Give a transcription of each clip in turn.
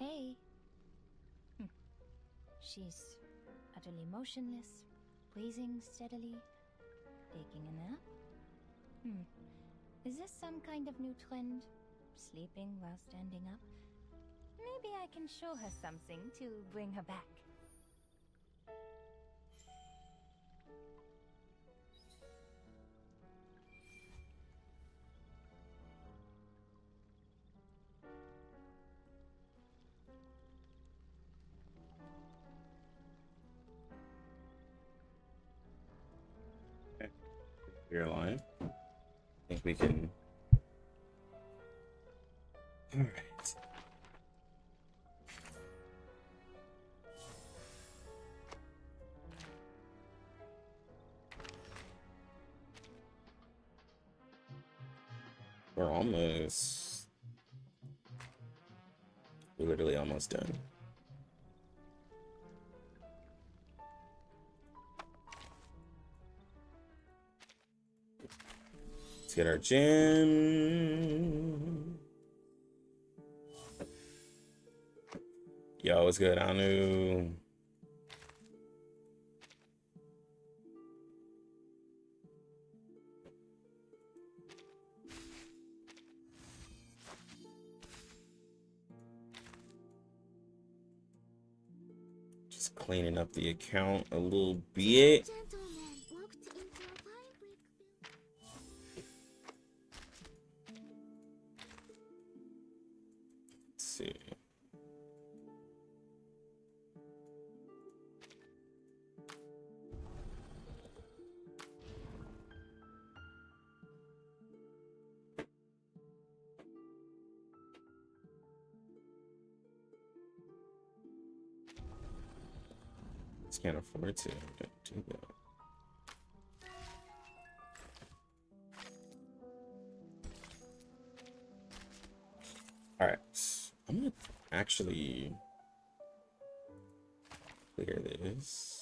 Hey. Hm. She's utterly motionless, breathing steadily, taking a nap. Is this some kind of new trend? Sleeping while standing up? Maybe I can show her something to bring her back. You're alive. I think we can. All right. We're almost. We're literally almost done. Let's get our gym. Yo, what's good, Anu? Just cleaning up the account a little bit. Let's see. Just can't afford to do that. All right, I'm gonna actually clear this.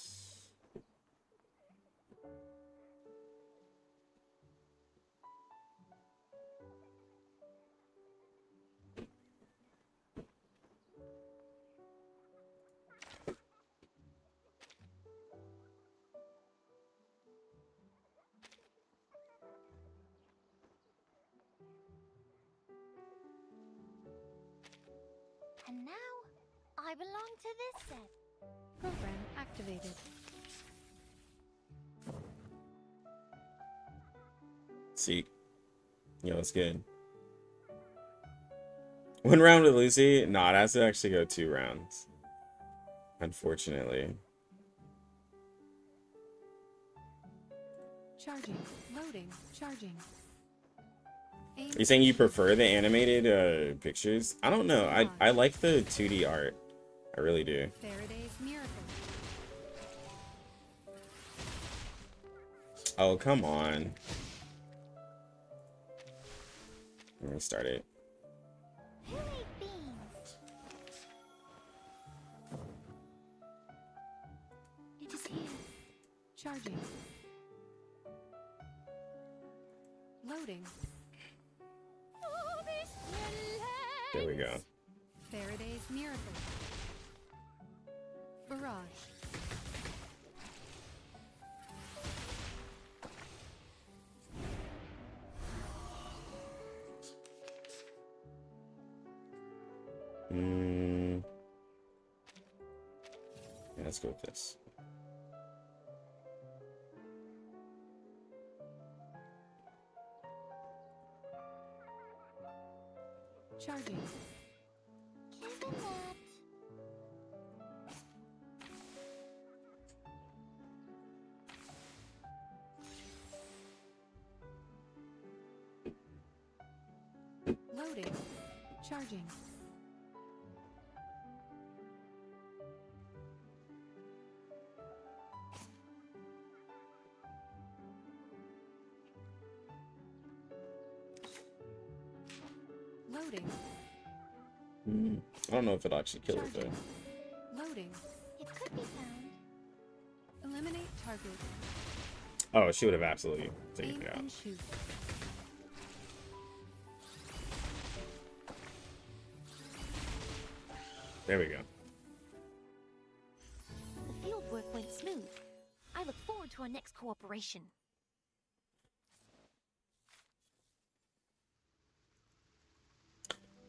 And now, I belong to this set. Program activated. See, yo, it's good. 1 round with Lucy? Nah, it has to actually go 2 rounds. Unfortunately. Charging. Loading. Charging. You're saying you prefer the animated pictures? I don't know. I like the 2D art. I really do. Faraday's miracle. Oh, come on. Let me start it. Who ate beans? It is here. Charging. Loading. There we go. Faraday's miracle. Barrage. Yeah, let's go with this. Charging. Given that. Loading. Charging. Loading. I don't know if it'll actually kill it Charging. though. Loading. It could be found. Eliminate target. Oh, she would have absolutely Aim taken it out. and shoot. There we go. The field work went smooth. I look forward to our next cooperation.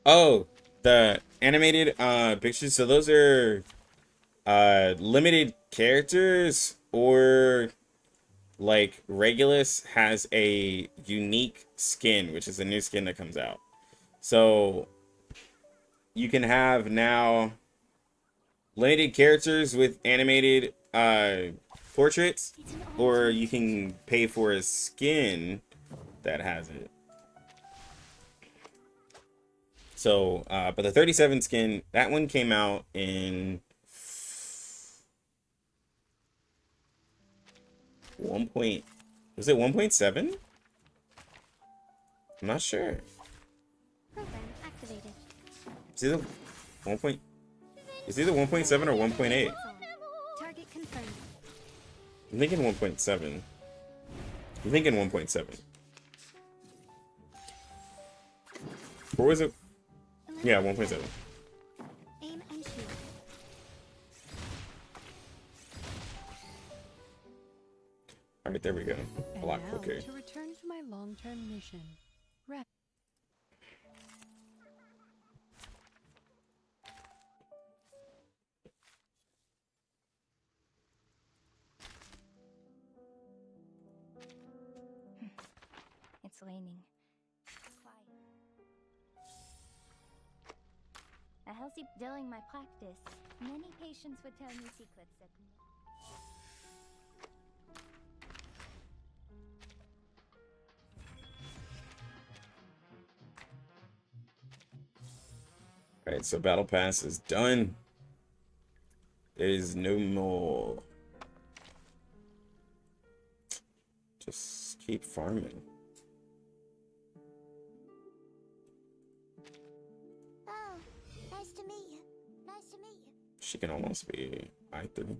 Oh, the animated pictures. So those are limited characters, or like Regulus has a unique skin, which is a new skin that comes out. So you can have now limited characters with animated portraits, or you can pay for a skin that has it. So, but the 37 skin, that one came out in 1 point, was it 1.7? I'm not sure. Program activated. It's either 1 point, it's either 1.7 or 1.8. Target confirmed. I'm thinking 1.7. I'm thinking 1.7. Or was it? Yeah, 1.7. Aim and shoot. All right, there we go. A And lot now, quicker. to return to my long-term mission. Rep. It's raining. Quiet. A healthy during my practice. Many patients would tell me secrets that. All right, so battle pass is done. There is no more. Just keep farming. Oh, nice to meet you. Nice to meet you. She can almost be I3.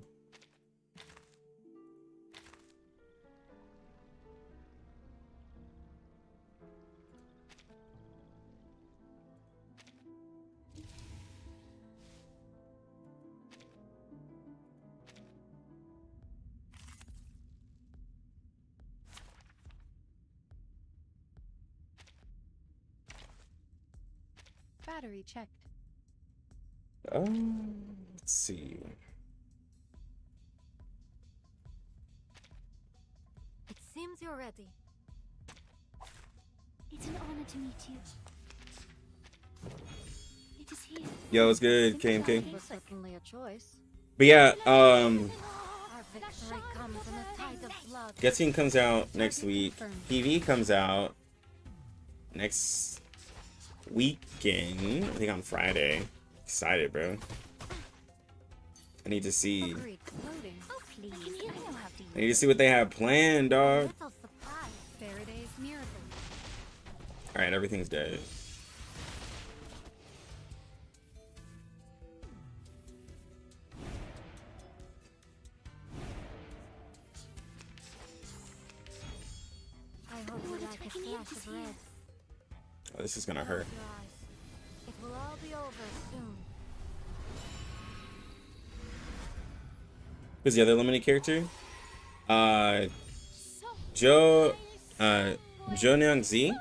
Battery checked. Let's see. It seems you're ready. It's an honor to meet you. It is here. Yo, it's good, KMK. Certainly a choice. But yeah, Our victory comes in a tide of blood. Guessing comes out next week. PV comes out next weekend. I think on Friday. Excited, bro. I need to see. Upgrade loading. Oh, please. I know how to I need to see what they have planned, dog. Little surprise. Faraday's miracle. All right, everything's dead. I hope you like a splash of red. Oh, this is gonna hurt. Close your eyes. It will all be over soon. Who's the other limited character? Jo Nyang Z.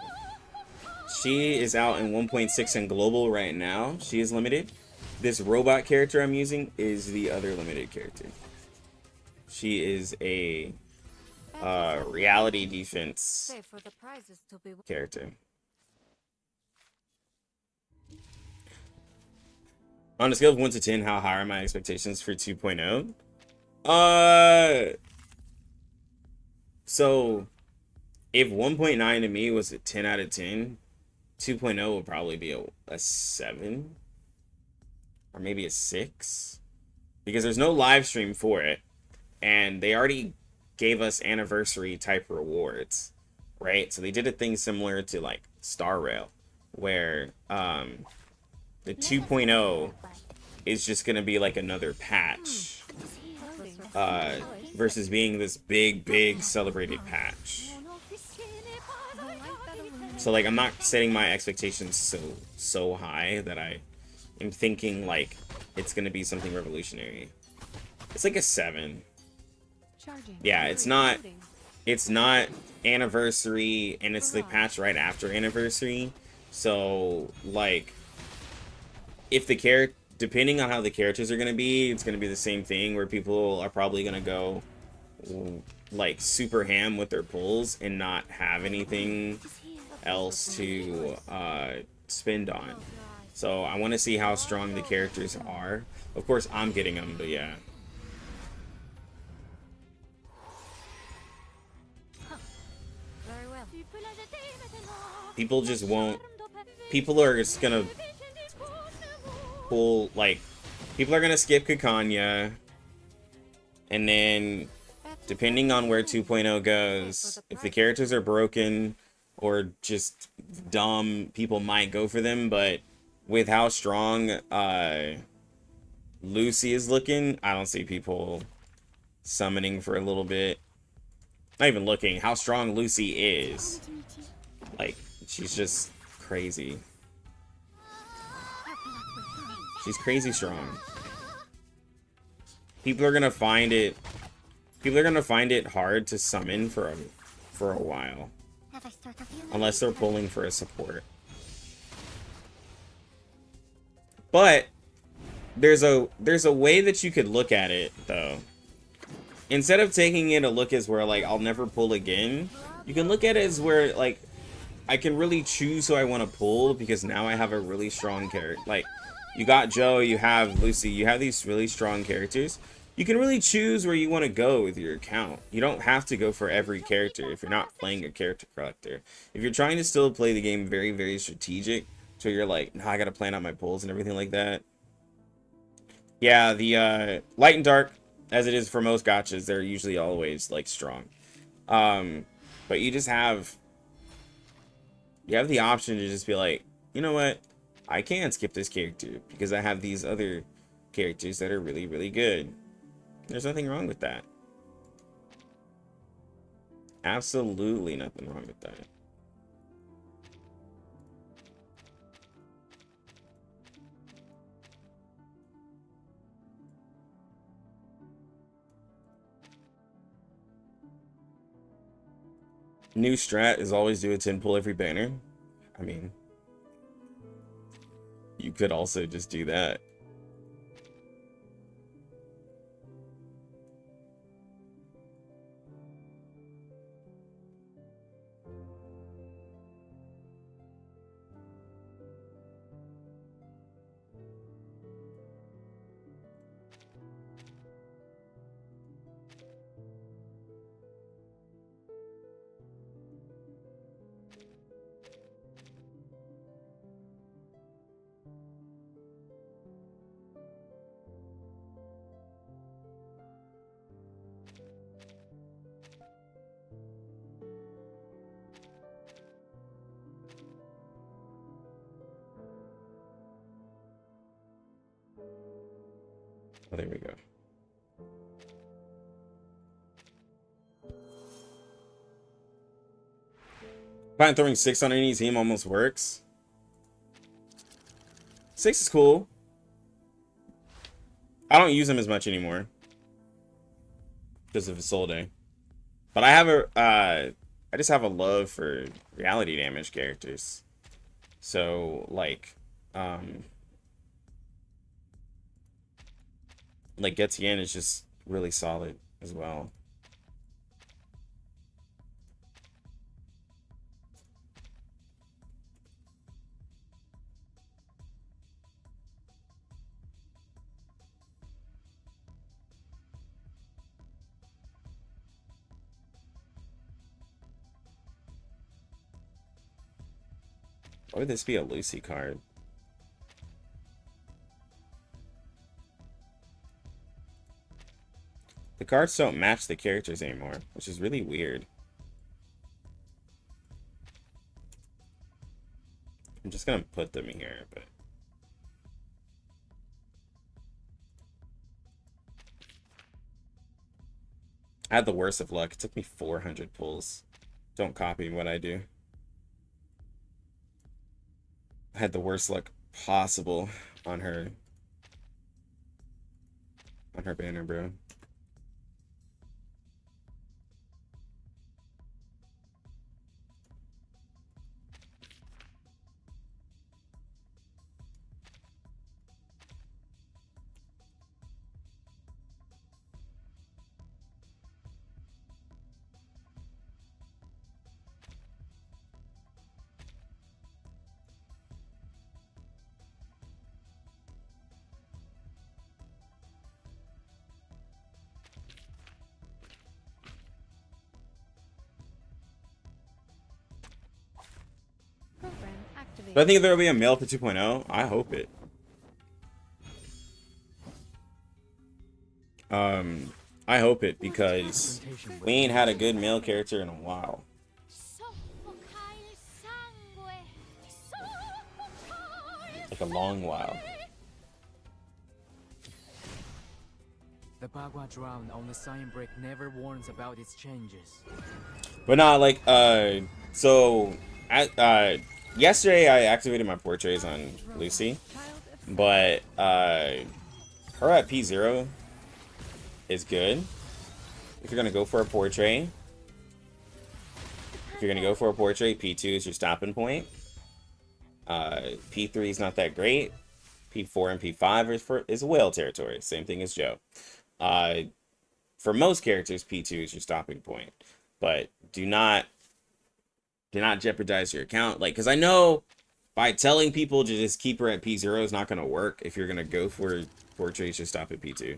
She is out in 1.6 in global right now. She is limited. This robot character I'm using is the other limited character. She is a reality defense Save for the prizes to be character. On a scale of 1 to 10, how high are my expectations for 2.0? So if 1.9 to me was a 10 out of 10, 2.0 would probably be a 7 or maybe a 6, because there's no live stream for it, and they already gave us anniversary type rewards, right? So they did a thing similar to like Star Rail, where the 2.0 is just gonna be like another patch versus being this big celebrated patch. So like I'm not setting my expectations so high that I am thinking like it's gonna be something revolutionary. It's like a 7. Charging. Yeah, Battery it's not anniversary, and it's the patch right after anniversary. So like, if the depending on how the characters are gonna be, it's gonna be the same thing where people are probably gonna go like super ham with their pulls and not have anything else to spend on. So I want to see how strong the characters are. Of course, I'm getting them, but yeah. Very well. People just won't. People are just gonna pull, like, people are gonna skip Kakanya, and then depending on where 2.0 goes, if the characters are broken or just dumb, people might go for them. But with how strong Lucy is looking, I don't see people summoning for a little bit. Not even looking, how strong Lucy is. Like, she's just crazy. She's crazy strong. People are gonna find it hard to summon for a while, unless they're pulling for a support. But there's a way that you could look at it though. Instead of taking it a look as where like I'll never pull again, you can look at it as where like I can really choose who I want to pull, because now I have a really strong character. Like, you got Joe, you have Lucy, you have these really strong characters. You can really choose where you want to go with your account. You don't have to go for every character if you're not playing a character collector. If you're trying to still play the game very, very strategic, so you're like, nah, I gotta plan out my pulls and everything like that. Yeah, the light and dark, as it is for most gachas, they're usually always like strong. But you just have the option to just be like, you know what? I can skip this character because I have these other characters that are really, really good. There's nothing wrong with that. Absolutely nothing wrong with that. New strat is always do a 10 pull every banner. I mean, you could also just do that. Oh, there we go. Find throwing 6 on any team almost works. 6 is cool. I don't use them as much anymore because of Isolde. But I have I just have a love for reality damage characters. So like Getienne is just really solid as well. Why would this be a Lucy card? The cards don't match the characters anymore, which is really weird. I'm just gonna put them here, but I had the worst of luck. It took me 400 pulls. Don't copy what I do. I had the worst luck possible on her. on her banner, bro. Program Do I activated. think there will be a mail for 2.0? I hope it. I hope it because we ain't had a good male character in a while. Like a long while. The Bagua drown on the sign brick never warns about its changes. But not like so at yesterday I activated my portraits on Lucy, but her at P0 is good. If you're gonna go for a portrait, P2 is your stopping point. P3 is not that great. P4 and P5 is whale territory. Same thing as Joe. For most characters, P2 is your stopping point. But do not jeopardize your account. Like, because I know by telling people to just keep her at P0 is not going to work if you're going to go for portraits, just stop at P2.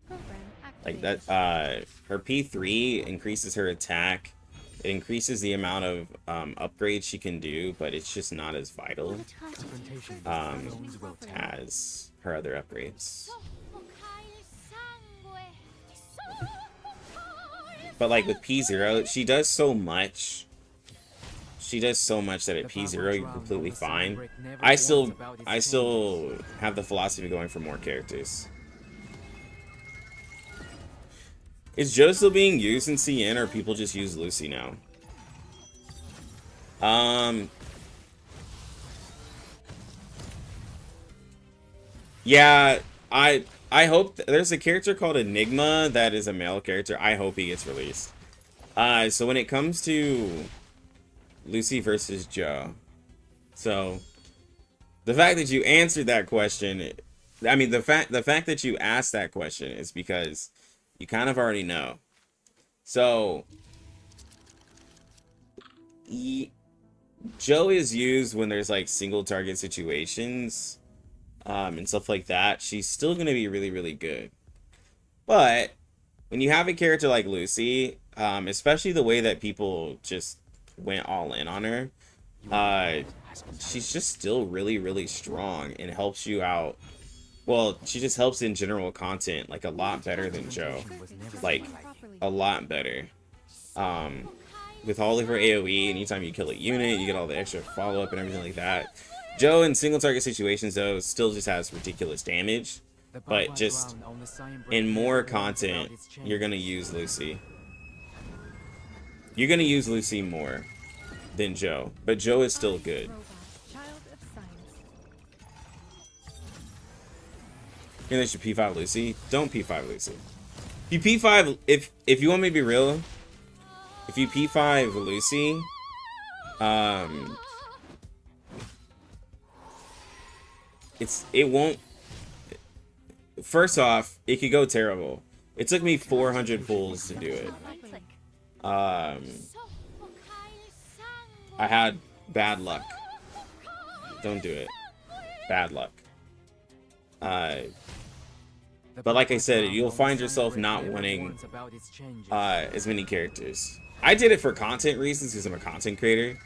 Program Like activated. that, her P3 increases her attack. It increases the amount of upgrades she can do, but it's just not as vital Confrontation as her other upgrades. But like with P0, she does so much. She does so much that at P0 you're completely fine. I still have the philosophy of going for more characters. Is Joe still being used in CN, or people just use Lucy now? Yeah, I hope there's a character called Enigma that is a male character. I hope he gets released. So when it comes to Lucy versus Joe, so the fact that you answered that question, I mean the fact that you asked that question is because you kind of already know. So Joe is used when there's like single target situations and stuff like that. She's still going to be really, really good. But when you have a character like Lucy, especially the way that people just went all in on her, she's just still really, really strong and helps you out. Well, she just helps in general content like a lot better than Joe. Like a lot better. With all of her AoE, anytime you kill a unit, you get all the extra follow-up and everything like that. Joe in single target situations though still just has ridiculous damage. But just in more content, you're gonna use Lucy. You're gonna use Lucy more than Joe. But Joe is still good. Robot, child of science. You think they should P5 Lucy? Don't P5 Lucy. If you P5, if you want me to be real, if you P5 Lucy, it won't. First off, it could go terrible. It took me 400 pulls to do it. I had bad luck. Don't do it. Bad luck. But like I said, you'll find yourself not wanting as many characters. I did it for content reasons because I'm a content creator.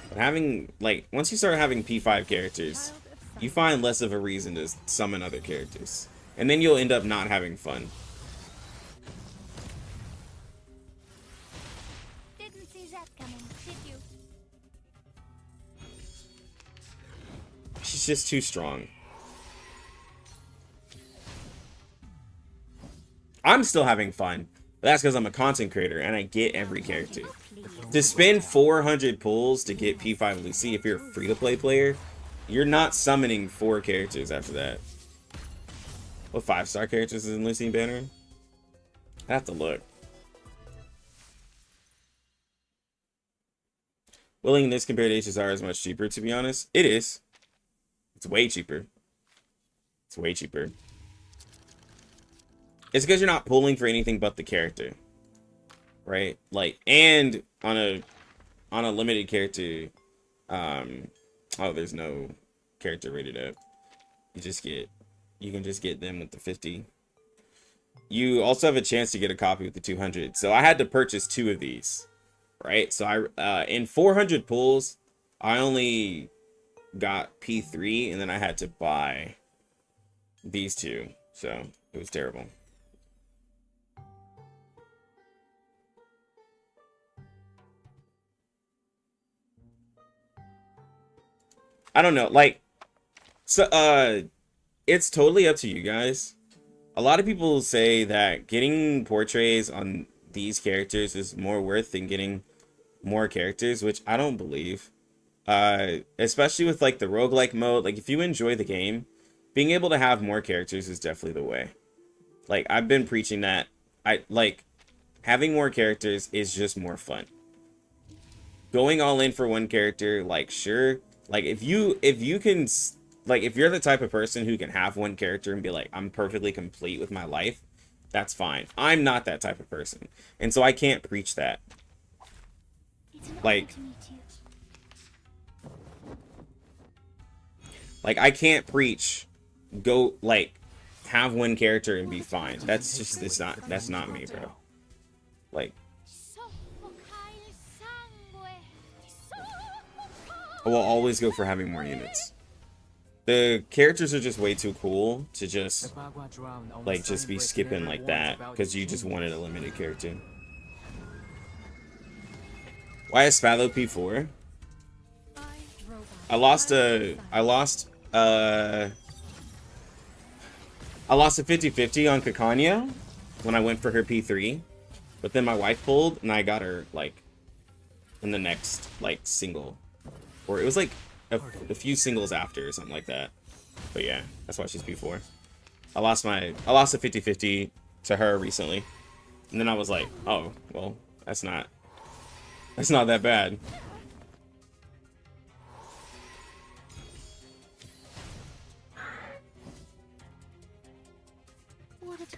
But having, like, once you start having P5 characters, you find less of a reason to summon other characters. And then you'll end up not having fun. Didn't see that coming, did you? She's just too strong. I'm still having fun. But that's because I'm a content creator and I get every character. To spend 400 pulls to get P5 Lucy, if you're a free-to-play player, you're not summoning 4 characters after that. What 5-star characters is in Lucy Banner? I have to look. Willingness compared to HSR is much cheaper, to be honest. It is. It's way cheaper. It's way cheaper. It's because you're not pulling for anything but the character. Right? Like, and on a limited character, oh, there's no character rated up. You can just get them with the 50. You also have a chance to get a copy with the 200. So I had to purchase 2 of these. Right, so I in 400 pulls, I only got P3, and then I had to buy these 2, so it was terrible. I don't know, like, so it's totally up to you guys. A lot of people say that getting portraits on these characters is more worth than getting more characters, which I don't believe. Especially with like the roguelike mode, like if you enjoy the game, being able to have more characters is definitely the way. Like I've been preaching that. I like having more characters is just more fun. Going all in for one character, like sure, like if you can, like if you're the type of person who can have one character and be like, I'm perfectly complete with my life, that's fine. I'm not that type of person, and so I can't preach that. Like I can't preach go like have one character and be fine. That's just that's not me, bro. Like I will always go for having more units. The characters are just way too cool to just like just be skipping like that because you just wanted a limited character. Why is Spatho P4? I lost a 50-50 on Kakanya when I went for her P3, but then my wife pulled and I got her like in the next like single, or it was like a few singles after or something like that. But yeah, that's why she's P4. I lost a 50-50 to her recently, and then I was like, oh well, that's not that bad.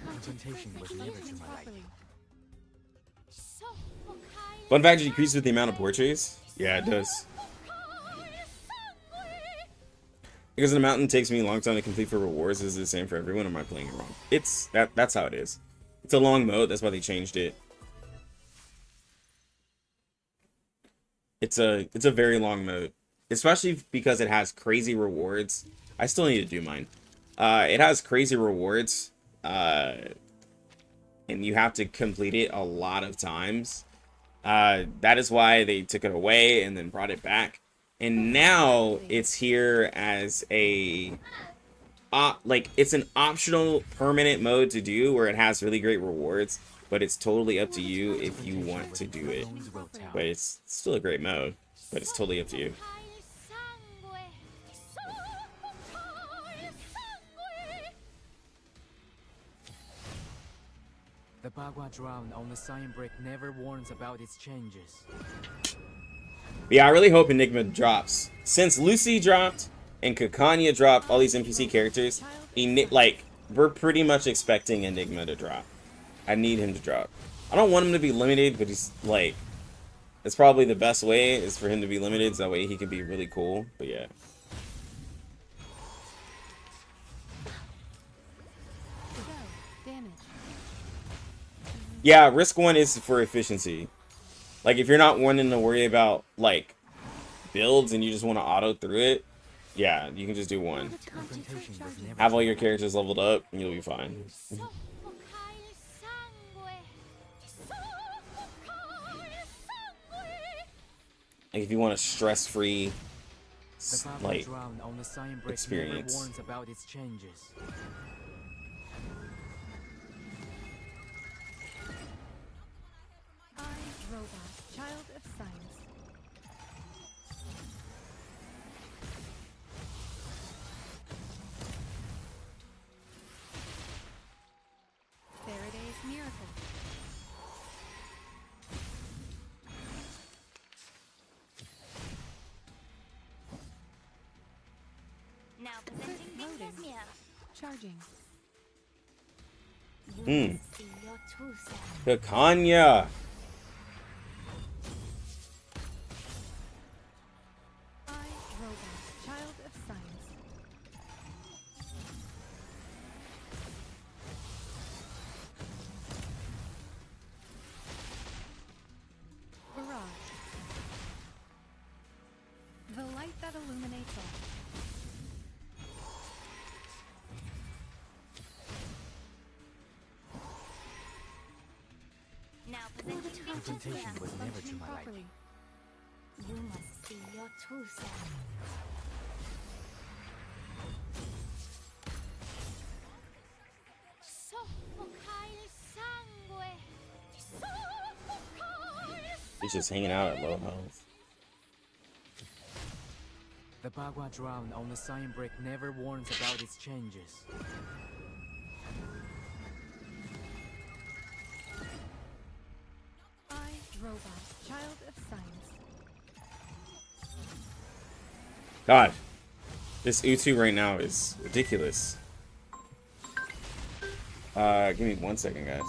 Confrontation was never to my liking. Fun fact, it decreases with the amount of portraits. Yeah, it does. Because in the mountain takes me a long time to complete for rewards. Is it the same for everyone? Or am I playing it wrong? It's that's how it is. It's a long mode. That's why they changed it. It's a very long mode, especially because it has crazy rewards. I still need to do mine. It has crazy rewards, and you have to complete it a lot of times. That is why they took it away and then brought it back. And now it's here as a like it's an optional permanent mode to do where it has really great rewards, but it's totally up to you if you want to do it. But it's still a great mode, but it's totally up to you. The Bagua drown on the sign brick never warns about its changes. Yeah, I really hope Enigma drops. Since Lucy dropped and Kakanya dropped all these NPC characters, like, we're pretty much expecting Enigma to drop. I need him to drop. I don't want him to be limited, but he's, like, it's probably the best way is for him to be limited, so that way he can be really cool, but yeah. Yeah, risk 1 is for efficiency. Like, if you're not wanting to worry about, like, builds and you just want to auto through it, yeah, you can just do 1. Have all your characters leveled up, and you'll be fine. Like, if you want a stress-free, like, experience. Experience. 。Charging. You must see your true self. Picanha. I, Robot, child of science. Barrage. The light that illuminates all. Now presenting Confrontation was never to Functioning my liking. properly. You must see your true self. Soffoca il sangue. Soffoca il He's just hanging out at low health. The Bagua drowned on the sign brick never warns about its changes. I, Robot, child of science. God, this Utu right now is ridiculous. Give me 1 second, guys.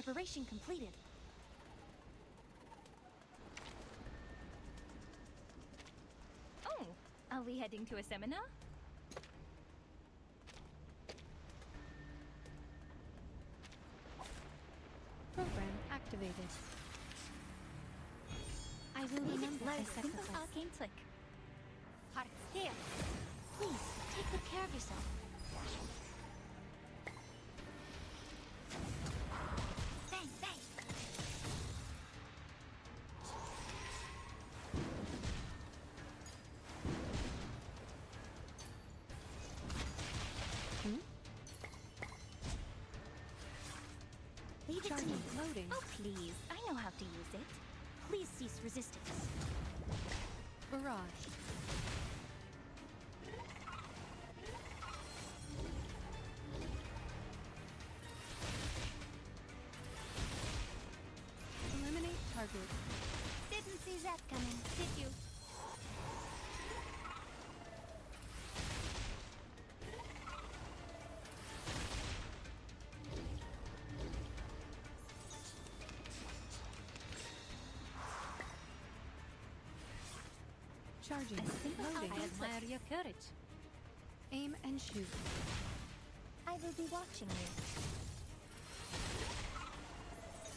Preparation completed. Oh, are we heading to a seminar? Program activated. I will remember A the simple sacrifice. arcane trick. Heart, here. Please, take good care of yourself. Bang, bang. Leave it to Charging. me. Loading. Oh, please. I know how to use it. Please cease resistance. Barrage. Eliminate target. Didn't see that coming, did you? Charging. A simple Loading. arcane trick. your courage. Aim and shoot. I will be watching you.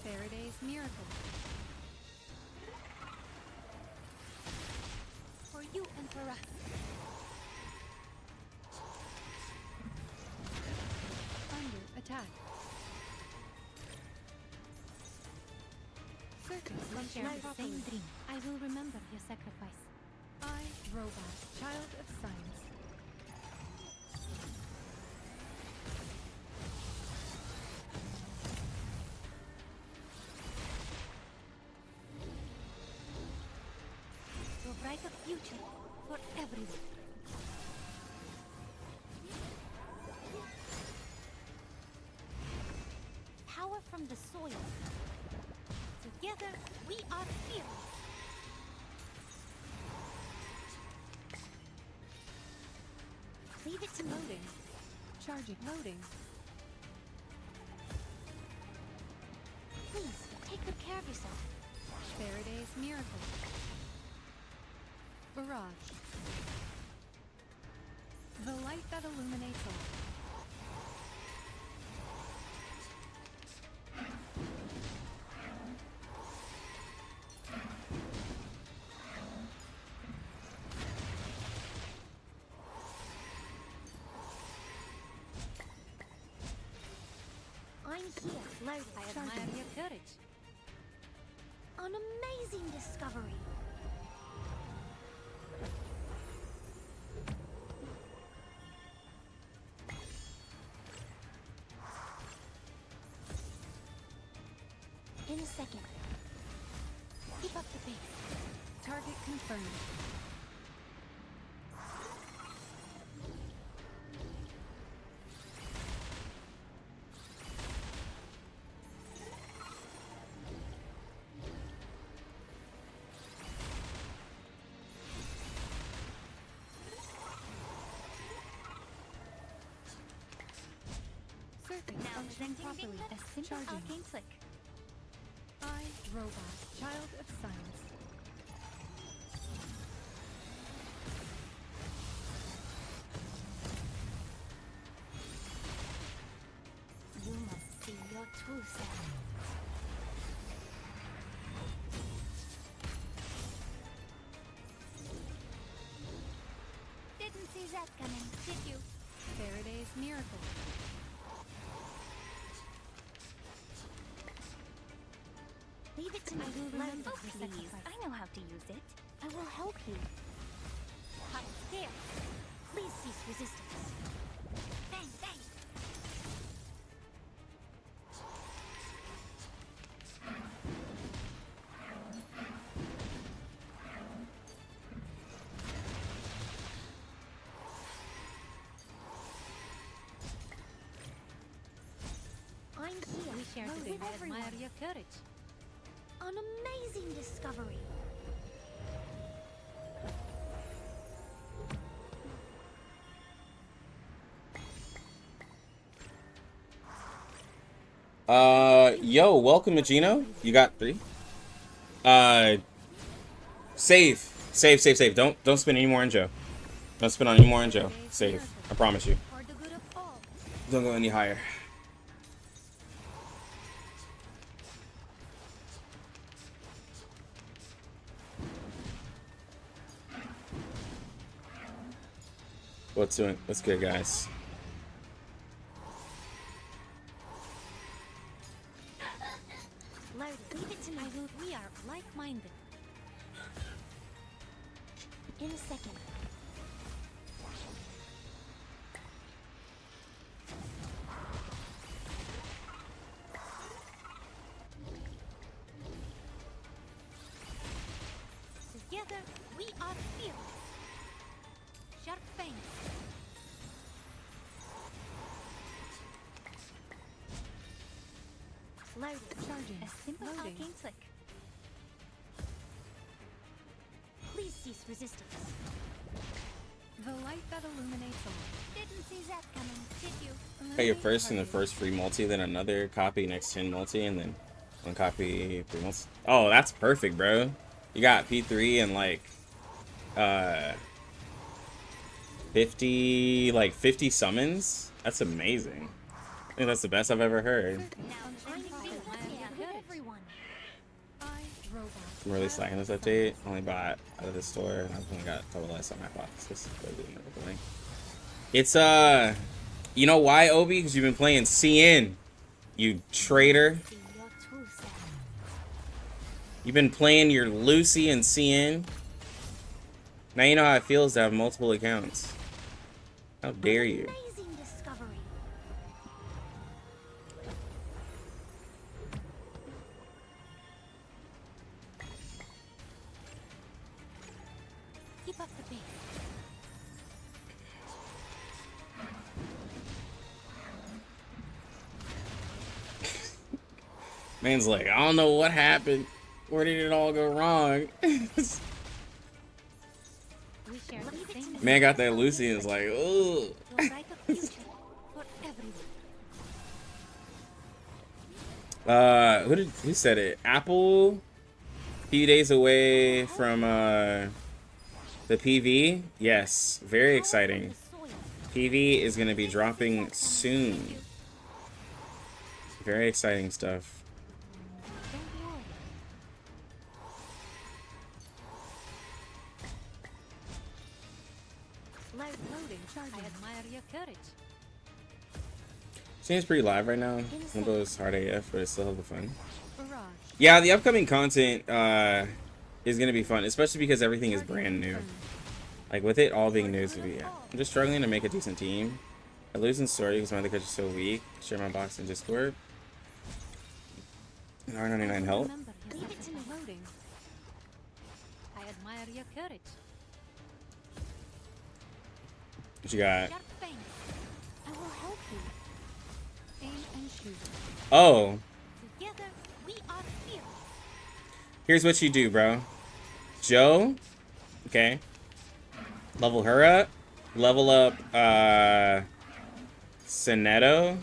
Faraday's miracle. For you, Emperor. Under attack. Circus. We share the properly. same dream. I will remember your sacrifice. I, Robot, Child of Science. To a brighter future for everyone. Power from the soil. Together, we are fearless. Leave it to me. Loading. Charging. Loading. Please, take good care of yourself. Faraday's miracle. Barrage. The light that illuminates all. I'm here, loaded. I admire your courage. An amazing discovery. In a second. Keep up the pace. Target confirmed. Circuit Now functioning presenting properly. a simple Charging. arcane trick. I, Robot, Child of Science. You must see your true self. Didn't see that coming, did you? Faraday's miracle. Leave it to me. I will remember. Loaded. Oh, please. I know how to use it. I will help you. Hot here. Please cease resistance. Bang, bang. I'm here. We share the with same. I everyone. admire your courage. An amazing discovery. Yo, welcome to Gino. You got 3. Save. Save. Don't spend any more on Joe. Don't spend on any more on Joe. Save. I promise you. For the good of all. Don't go any higher. What's good, guys? Loud, leave it to me. We are like-minded. In a second. Together, we are fierce. Sharp fangs. Loaded. Charging. A simple Loading. arcane flick. Please cease resistance. The light that illuminates all. Didn't see that coming, did you? Got your first and the first free multi, then another copy next 10 multi, and then 1 copy 3 multi. Oh, that's perfect, bro. You got P3 and like 50 summons. That's amazing. I think that's the best I've ever heard. Now I'm feeling with everyone. I, robot. I'm really slacking this update. Only bought out of the store. I've only got double less on my hypothesis. It's you know why, Obi? Because you've been playing CN, you traitor. See your true self. You've been playing your Lucy and CN. Now you know how it feels to have multiple accounts. How dare you? Amazing discovery. Keep up the pace. Man's like, I don't know what happened. Where did it all go wrong? We share the Leave it to same. me. Man got that Lucy and is like, ugh. We'll write a future for everyone. Who said it? Apple? Few days away from the PV. Yes, very exciting. PV is gonna be dropping soon. Very exciting stuff. Don't worry. Loading. Charging. I admire your courage. Seems pretty live right now. Limbo's hard AF, but it's still hella fun. Barrage. Yeah, the upcoming content is gonna be fun, especially because everything is brand new. Like with it all being new, it's gonna be, I'm just struggling to make a decent team. I lose in story because my other coach is so weak. Share my box in Discord. And R99 help. Remember, leave it to me. Loading. I admire your courage. What you got? Sharp fangs. I will help you. Aim and shoot. Oh, Together, we are fierce. here's what you do, bro. Joe, okay. Level her up. Level up Sonetto.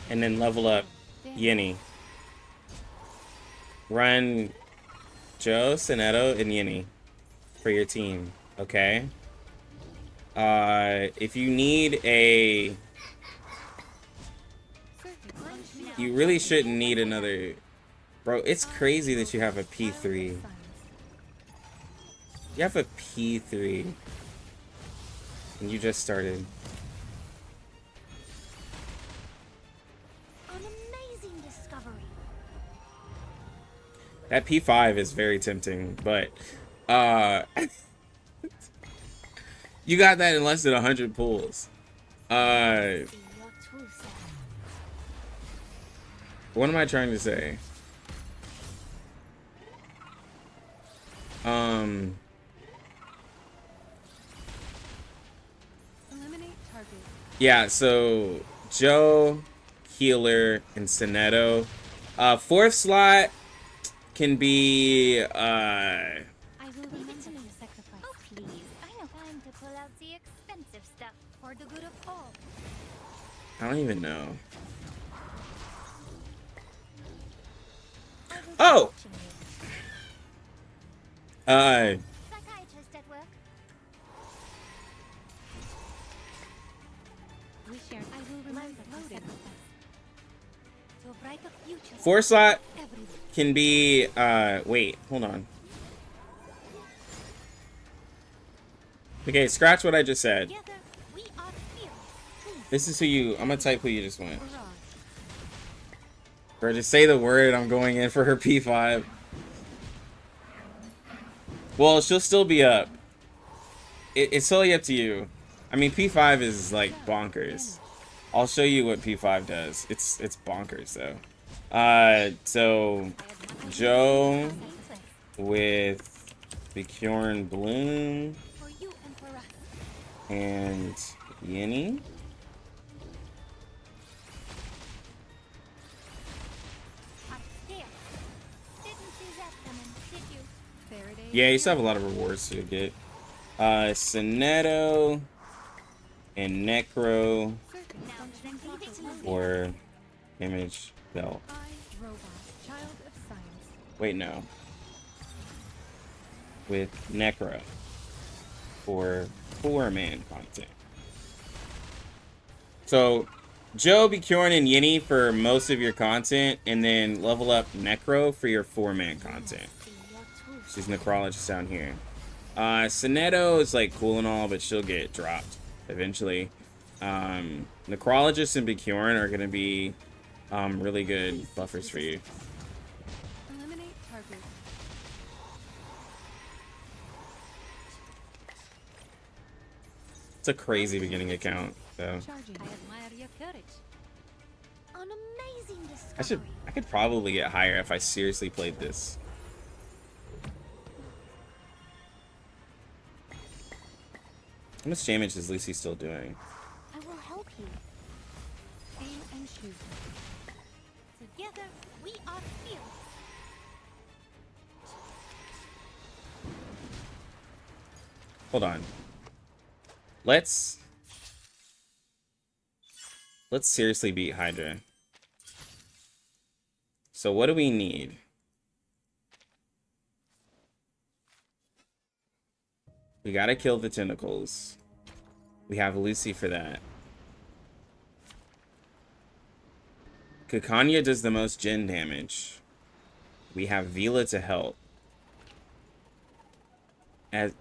And then level up Yinny. Run Joe, Sonetto, and Yinny for your team, okay? If you need a... You really shouldn't need another... Bro, it's crazy that you have a P3. You have a P3. And you just started. An amazing discovery. That P5 is very tempting, but you got that in less than 100 pulls. See your true self. What am I trying to say? Eliminate target. Yeah, so Joe, Healer, and Sonetto. Fourth slot can be I will leave it to me. Sacrifice. Oh, please. I know time to pull out the expensive stuff. For the good of all. I don't even know. Oh! watching you. Psychiatrist at work. We share. I will remember the sacrifice. To a brighter future. 4 slot Everyone. can be, wait, hold on. Okay, scratch what I just said. Together, we are fearless. Please. This is who you, I'm gonna type who you just went. Hurrah. Bro, just say the word, I'm going in for her P5. Well, she'll still be up. It's totally up to you. I mean, P5 is like bonkers. I'll show you what P5 does. It's bonkers though. So Joe with Bjorn Bloom For you and for us. and Yinny. Upstairs. Didn't see that coming, did you? Faraday. Yeah, you still have a lot of rewards to get. Sonetto and Necro Now then, leave it to me. or Image Belt. I, robot, child of science. Wait, no. With Necro for 4-man content. So, Joe, Bjorn, and Yinny for most of your content, and then level up Necro for your 4-man content. See your truth. She's Necrologist down here. Sonetto is like cool and all, but she'll get dropped eventually. Necrologist and Bjorn are gonna be really good buffers for you. Eliminate target. It's a crazy beginning account, though. Charging. I admire your courage. An amazing discovery. I could probably get higher if I seriously played this. How much damage is Lucy still doing? I will help you. Aim and shoot. Together, we are fearless. Hold on. Let's seriously beat Hydra. So what do we need? We gotta kill the tentacles. We have Lucy for that. Kakanya does the most gen damage. We have Vila to help.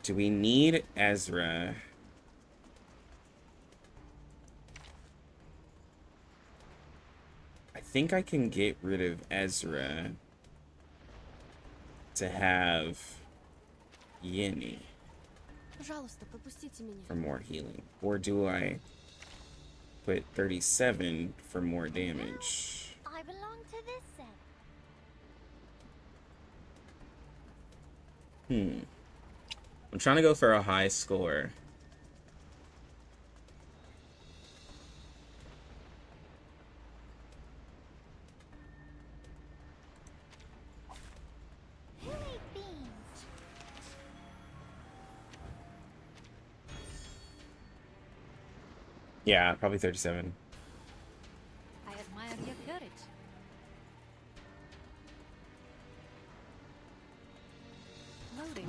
Do we need Ezra? I think I can get rid of Ezra to have Yinny Пожалуйста, пропустите меня. for more healing. Or do I put 37 for more damage? I belong to this set. I'm trying to go for a high score. Who ate beans? Yeah, probably 37. I admire your courage. Loading.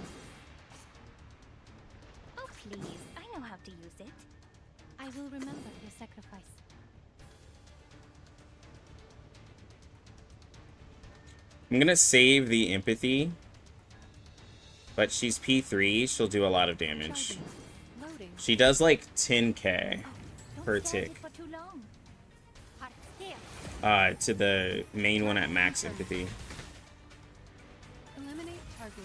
Oh, please. I know how to use it. I will remember your sacrifice. I'm gonna save the empathy, but she's P3. She'll do a lot of damage. Charging. Loading. She does like 10k Don't per stand tick here for too long. Upstairs. to the main one at max empathy. Eliminate target.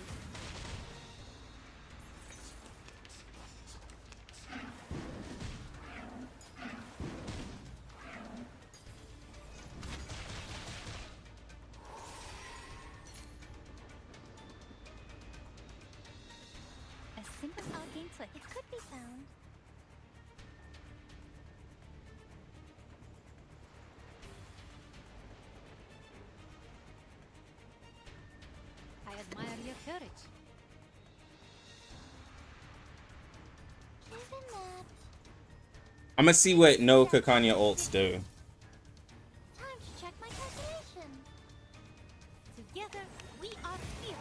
A simple arcane trick. It could be found. I admire your courage. Given that, I'm gonna see what no Kakanya ults do. time to check my calculation. Together, we are fearless.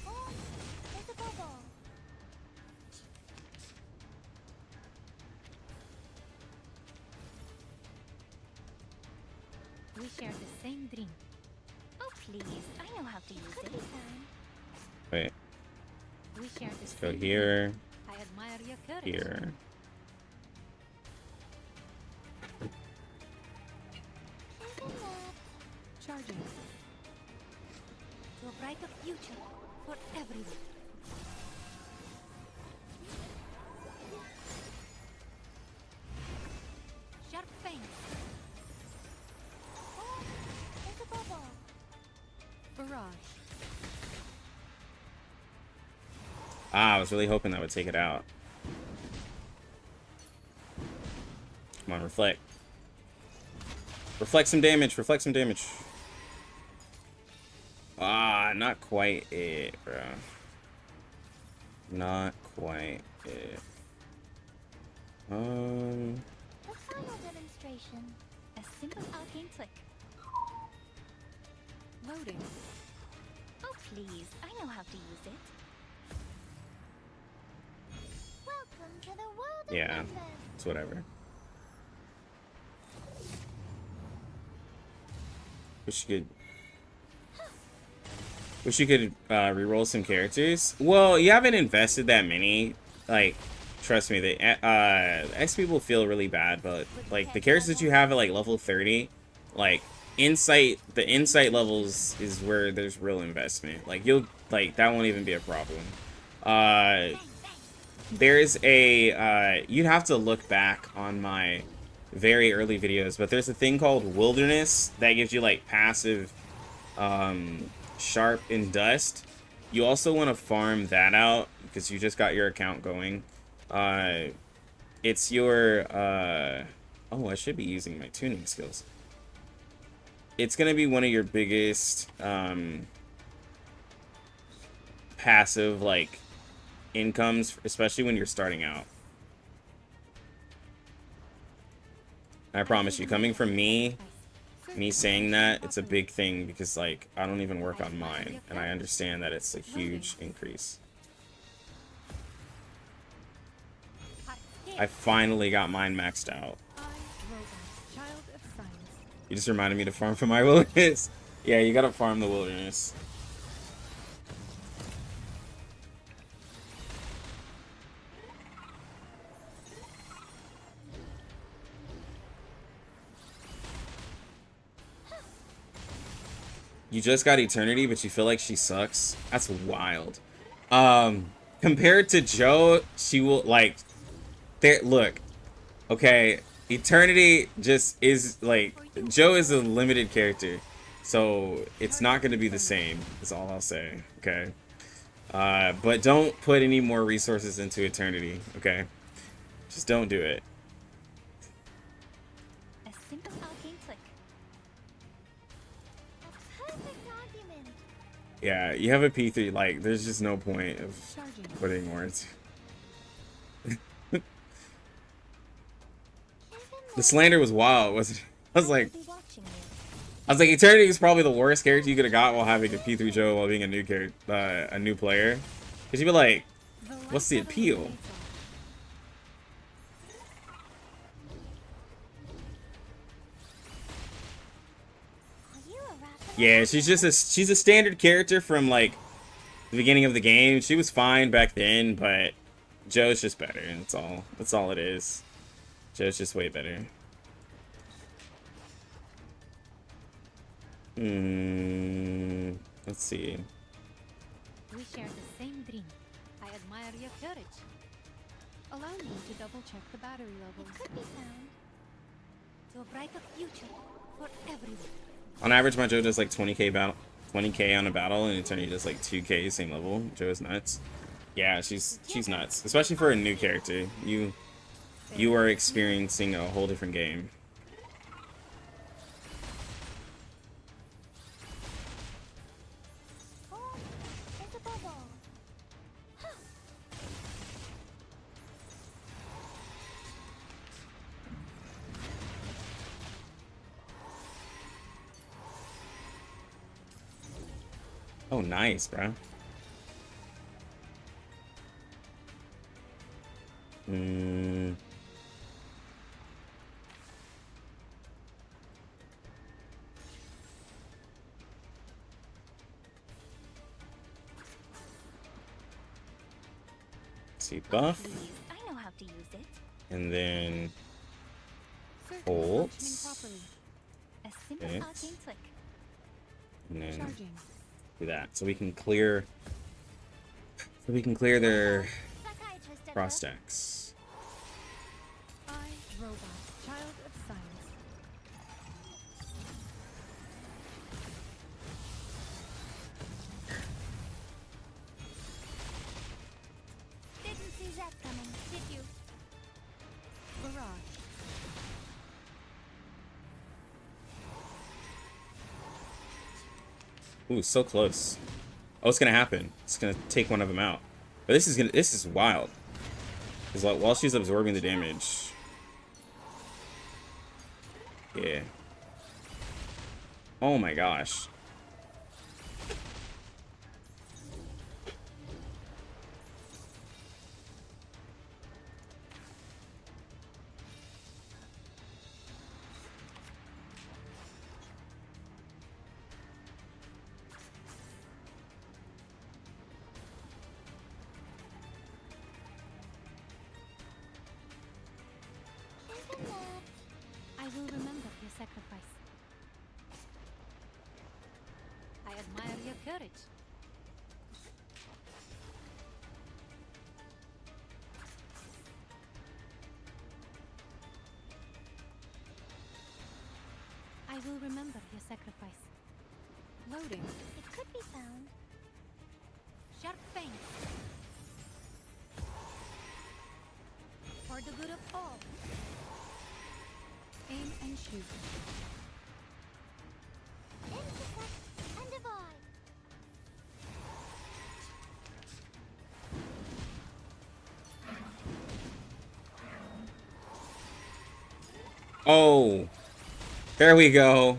Oh, there's a bubble. We share the same dream. Oh, please. I know how to use it. Wait, We share the go same here, I admire your courage. here. Charging. To a brighter future for everyone. Sharp fangs. Oh, there's a bubble. Barrage. Ah, I was really hoping that would take it out. Come on, reflect. Reflect some damage, reflect some damage. Ah, not quite it, bro. Not quite it. A final demonstration. A simple arcane flick. Loading. Oh, please. I know how to use it. Welcome to the world of Yeah, wonders. it's whatever. Wish you could reroll some characters. Well, you haven't invested that many. Like, trust me, the XP will feel really bad, but like the characters that you have at like level 30, like the insight levels is where there's real investment. Like you'll like that won't even be a problem. There's a you'd have to look back on my very early videos, but there's a thing called Wilderness that gives you like passive Sharp and Dust. You also want to farm that out because you just got your account going. It's your oh, I should be using my tuning skills. It's gonna be one of your biggest passive like incomes, especially when you're starting out. I promise you, coming from me saying that, it's a big thing because like I don't even work on mine, and I understand that it's a huge increase. I finally got mine maxed out. Child of science. You just reminded me to farm for my wilderness. Yeah, you gotta farm the wilderness. You just got Eternity, but you feel like she sucks? That's wild. Compared to Joe, she will, like... There, look. Okay, Eternity just is, like... Joe is a limited character. So, it's not going to be the same, is all I'll say. Okay? But don't put any more resources into Eternity, okay? Just don't do it. A simple arcane flick. A perfect argument. Yeah, you have a P3, like, there's just no point of Charging. putting more into... The slander was wild, wasn't it? I was like, Be watching you. Eternity is probably the worst character you could have got while having a P3 Joe while being a new character, a new player. Cause you'd be like, what's the appeal? Are you a rapper? Yeah, she's a standard character from like the beginning of the game. She was fine back then, but Joe's just better. That's all. That's all it is. Joe's just way better. Let's see. We share the same dream. I admire your courage. Allow me to double check the battery levels. Could be found. To a brighter future for everyone. On average, my Joe does like 20k on a battle, and Eternity does like 2k same level. Joe is nuts. Yeah, she's nuts, especially for a new character. You are experiencing a whole different game. Oh, nice, bro. Hmm. See, buff, Please, I know how to use it. and then Circuit functioning bolts, properly. A simple Yes. arcane trick. and then Charging. do that. So we can clear. So we can clear their Psychiatrist at cross work. stacks. I, robot, child of science. Didn't see that coming, did you? Barrage. Ooh, so close. Oh, what's gonna happen? It's gonna take one of them out. But this is wild. Because like, while she's absorbing the damage. Yeah. Oh my gosh. Isn't that? I will remember your sacrifice. I admire your courage. I will remember your sacrifice. Loading. It could be found. Sharp fang. For the good of all. Aim and shoot. Intercept and divide. Oh. There we go.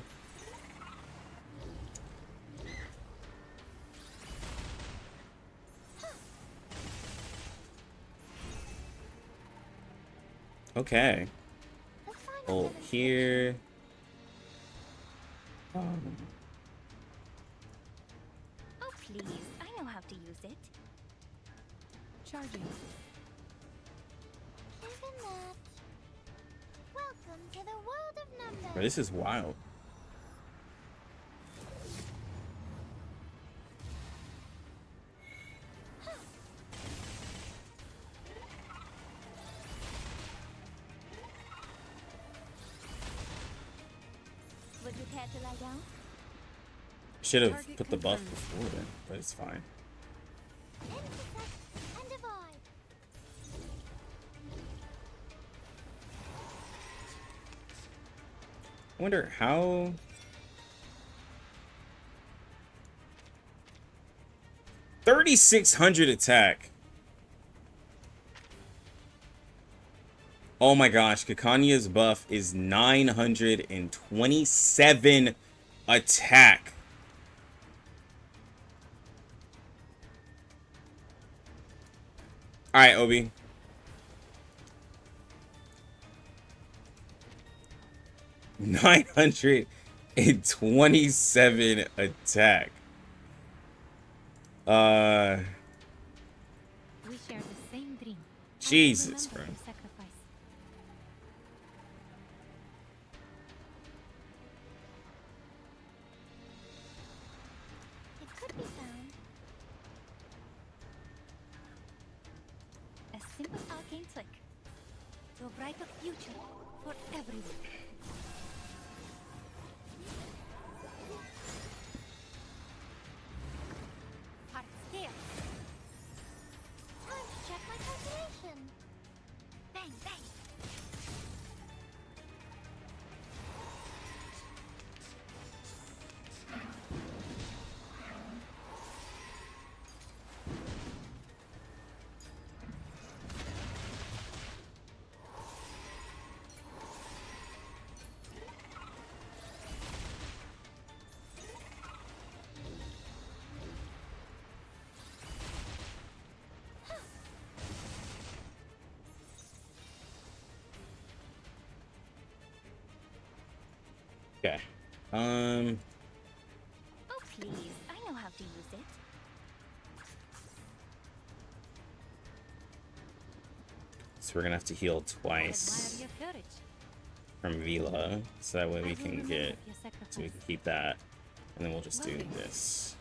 Okay. Let's find Well, another here. Oh, please, I know how to use it. Charging. Isn't that? Welcome to the world of numbers. Bro, this is wild. Would you care to lie down? Should have Target put the buff confirmed. before then, but it's fine. Intercept and divide. I wonder how. 3,600 attack. Oh my gosh, Kakanya's buff is 927 attack. Alright, Obi. $927 attack. We share the same dream. Jesus, I will bro. remember your sacrifice. It could be found. A simple arcane trick. To a brighter future for everyone. Heart scale. Time to check my calculation. Bang, bang. Okay. Oh, please. I know how to use it. So we're gonna have to heal I admire twice your courage. from Vila, so that way I we will can remember get, your so we sacrifice. can keep that, and then we'll just do this.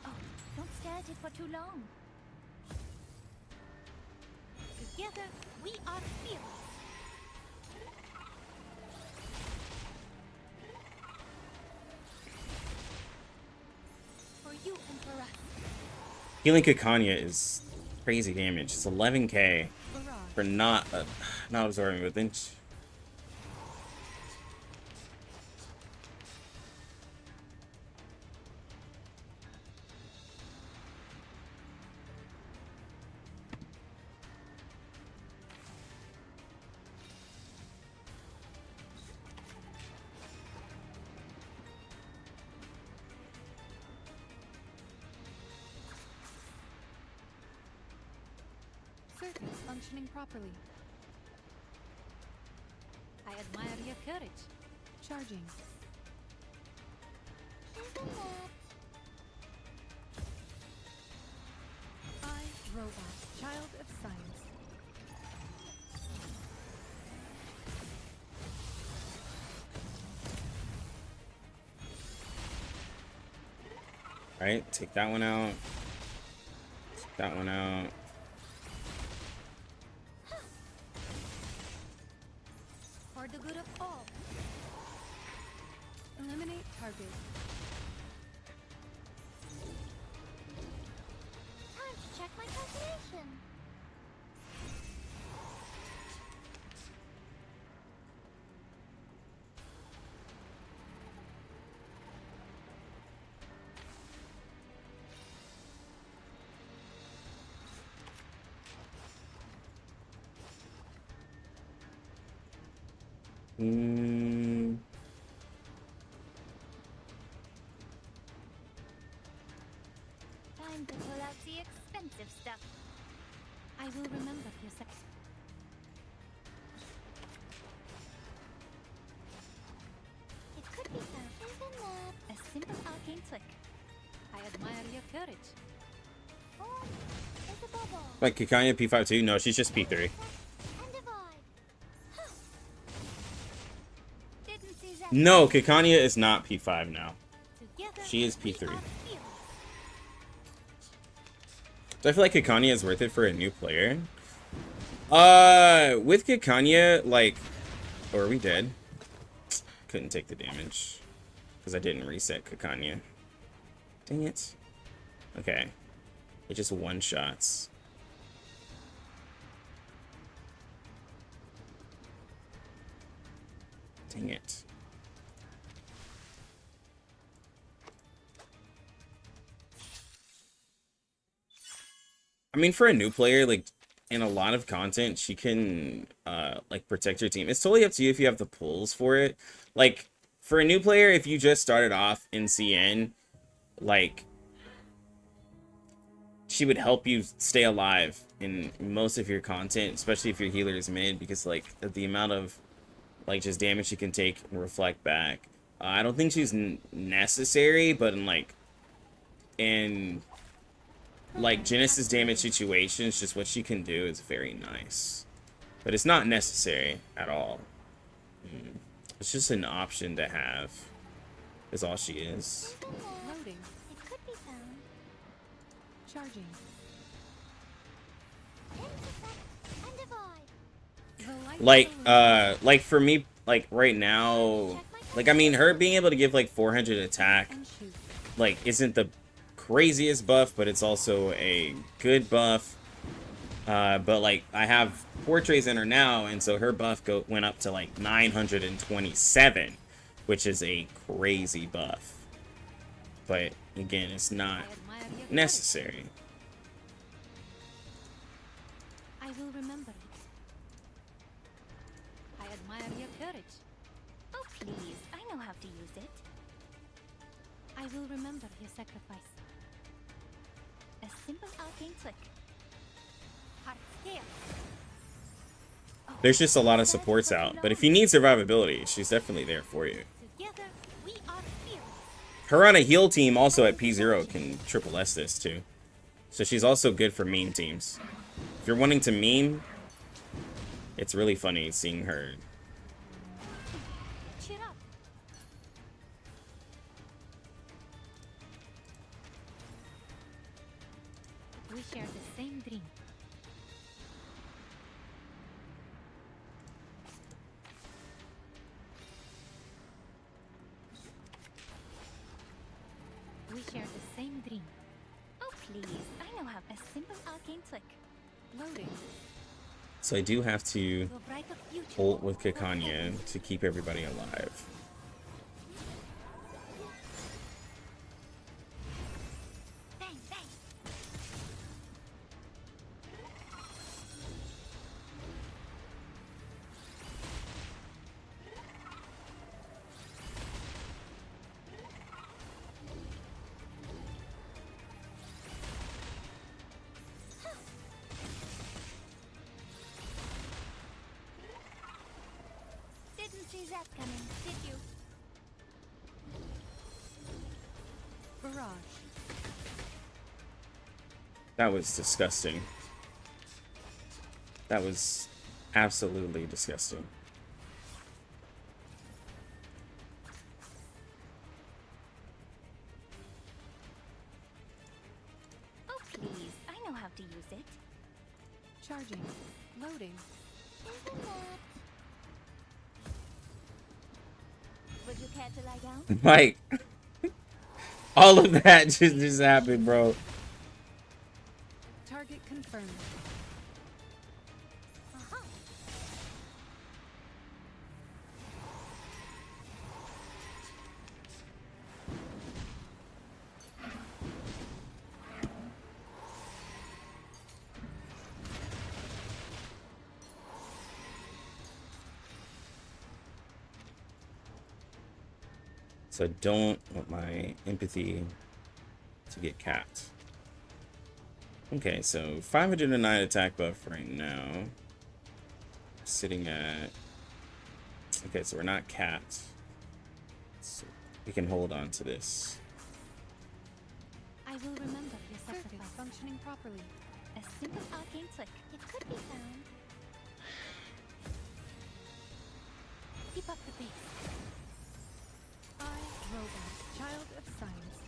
Oh, don't stare at it for too long. Together, we are fearless. For you and for us. Healing Kikanya is crazy damage. It's 11k Hurrah. for not absorbing, but then. Circuits functioning properly. I admire your courage. Charging. I, robot, child of science. Alright, take that one out. Take that one out. For the good of all. Eliminate target. Time to check my calculation. Time to pull out the expensive stuff. I will remember your sacrifice. It could be something that a simple arcane trick. I admire your courage. Oh, there's a bubble. Like Kikanya P5 too? No, she's just P3. And divide. Didn't see that. No, Kikanya is not P5 now. Together, She is we P3. are fearless. So I feel like Kikanya is worth it for a new player. With Kikanya, like, or we did. Couldn't take the damage because I didn't reset Kikanya. Dang it. Okay. It just one shots. Dang it. I mean, for a new player, like, in a lot of content, she can, like, protect your team. It's totally up to you if you have the pulls for it. Like, for a new player, if you just started off in CN, like, she would help you stay alive in most of your content, especially if your healer is mid, because, like, the amount of, like, just damage she can take and reflect back. I don't think she's necessary, but in, like Genesis damage situations, just what she can do is very nice. But it's not necessary at all. It's just an option to have. Is all she is. Loading. It could be found. Charging. Intersect and divide. The light Like for me, like right now, like I mean her being able to give like 400 attack, and shoot. like isn't the craziest buff, but it's also a good buff. But like I have portraits in her now, and so her buff went up to like 927, which is a crazy buff. But again, it's not I admire your courage. necessary. I will remember it. I admire your courage. Oh, please. I know how to use it. I will remember your sacrifice. A simple arcane trick. Heart scale. There's just a lot of supports out, but if you need survivability, she's definitely there for you. Her on a heal team also at P0 can triple S this too. So she's also good for meme teams. If you're wanting to meme, it's really funny seeing her. Cheer up. We share the same dream. We share the same dream. Oh, please. I know how a simple arcane trick. Loading. So I do have to To a brighter future. ult with Kikanya to keep everybody alive. Bang, bang. Didn't see that coming, did you? Barrage. That was disgusting. That was absolutely disgusting. Oh, please. I know how to use it. Charging. Loading. Would you care to lie down? Mike, all of that just happened, bro. Target confirmed. Uh-huh. So I don't want my empathy to get capped. Okay, so 509 attack buff right now. Sitting at... Okay, so we're not capped. So we can hold on to this. I will remember your Circuit sacrifice. functioning properly. A simple arcane trick. It could be found. Keep up the pace. I, robot, child of science.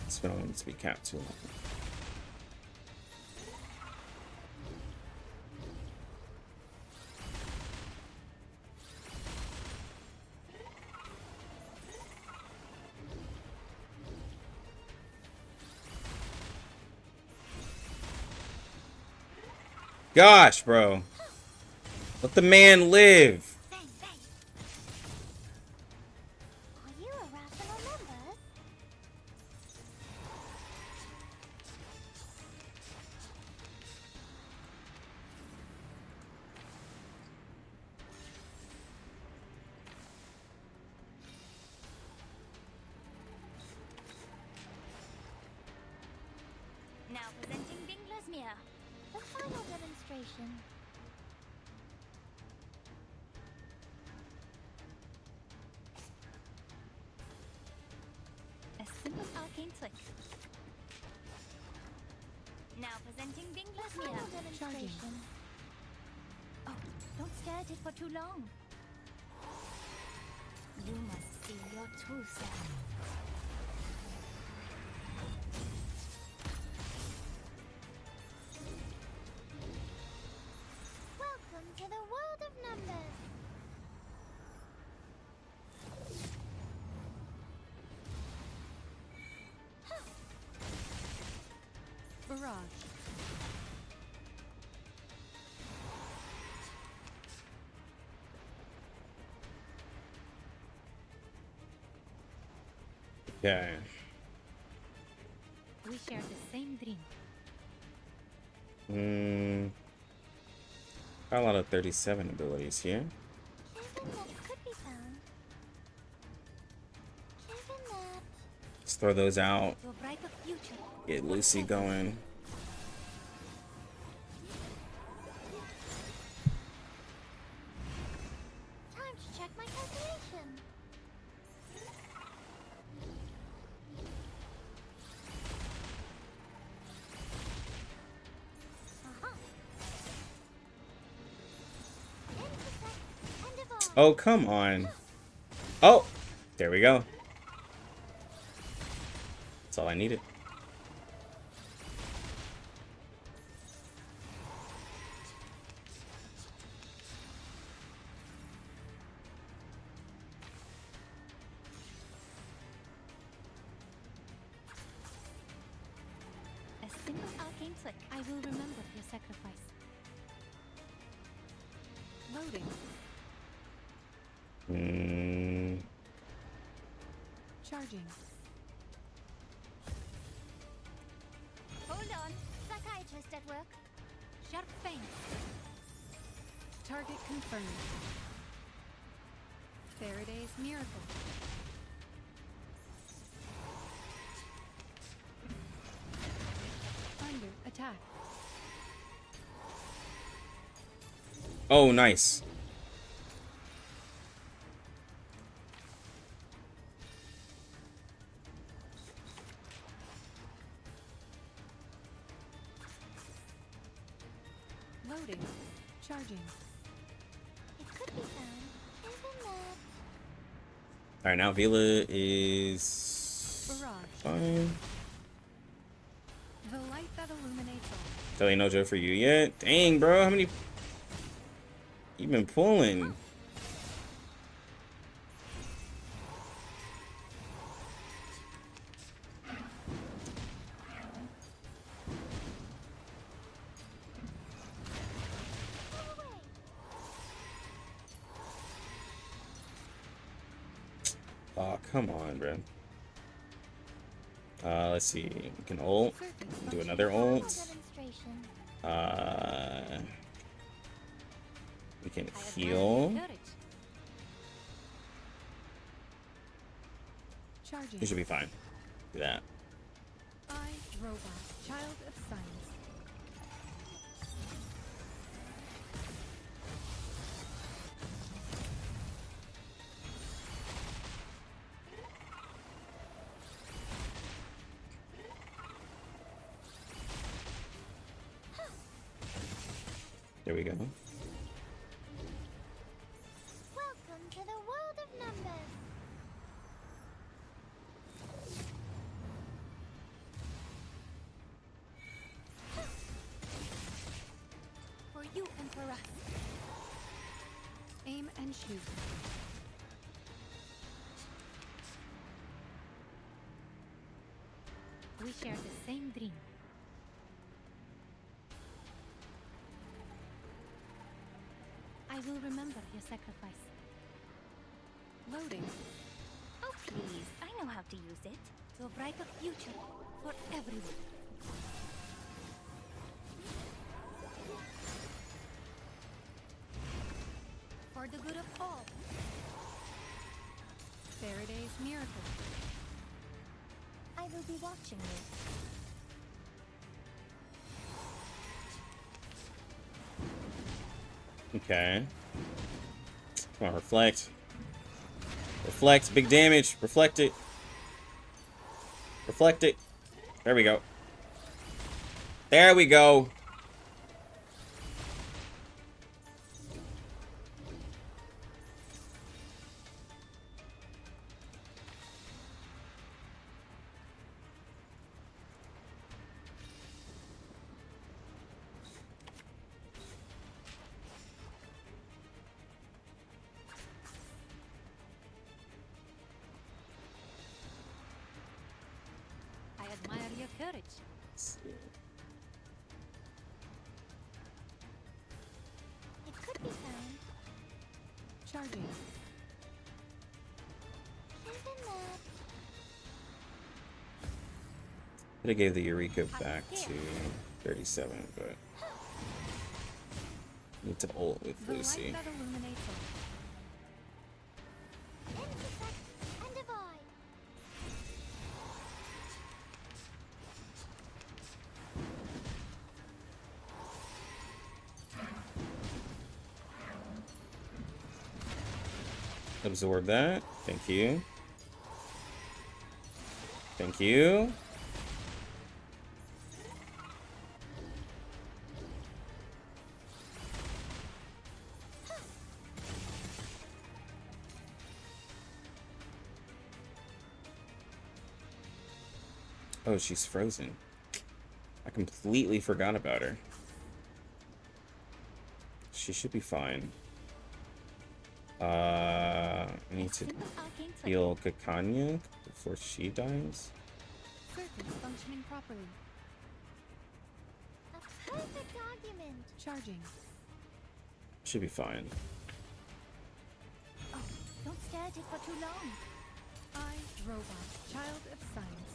So I don't want it to be capped too long. Gosh, bro. Let the man live. Bang, bang. Are you a rational member? Now presenting Bingler's Mirror. The final demonstration. A simple arcane trick. Now presenting Bingler's Mirror. Final demonstration. Oh, don't stare at it for too long. You must see your true self. Welcome to the world of numbers. Barrage. Okay. We share the same dream. Got a lot of 37 abilities here. Given that could be found. Given that. Let's throw those out. To a brighter future. Get Lucy going. Oh, come on. Oh, there we go. That's all I needed. A simple arcane flick. I will remember your sacrifice. Loading. Charging. Hold on. Psychiatrist at work. Sharp fang. Target confirmed. Faraday's miracle. Under attack. Oh, nice. Loading. Charging. It could be found. Isn't it? All right, now Vila is Barrage. fine. The light that illuminates all. Totally no joke for you yet. Dang, bro, how many you been pulling? Oh, come on, bro. Let's see. We can ult. Do another ult. Demonstration. We can I admire heal. your courage. Charging. We should be fine. Do that. I, robot, child of science. There we go. Welcome to the world of numbers. For you and for us. Aim and shoot. We share the same dream. I will remember your sacrifice. Loading. Oh, please. I know how to use it. To a brighter future for everyone. For the good of all. Faraday's miracle. I will be watching you. Okay. Come on, reflect. Reflect, big damage. Reflect it. Reflect it. There we go. There we go. I admire your courage. It could be found. Charging. Isn't it? Could have gave the Eureka back to 37, but need to ult with The Lucy. light that illuminates all. Intersect and divide. Absorb that. Thank you. Thank you. Oh, she's frozen. I completely forgot about her. She should be fine. I need to heal Kakanya before she dies. Circuits functioning properly. A perfect argument. Charging. Should be fine. Oh, don't stare at it for too long. I, Robot, Child of Science.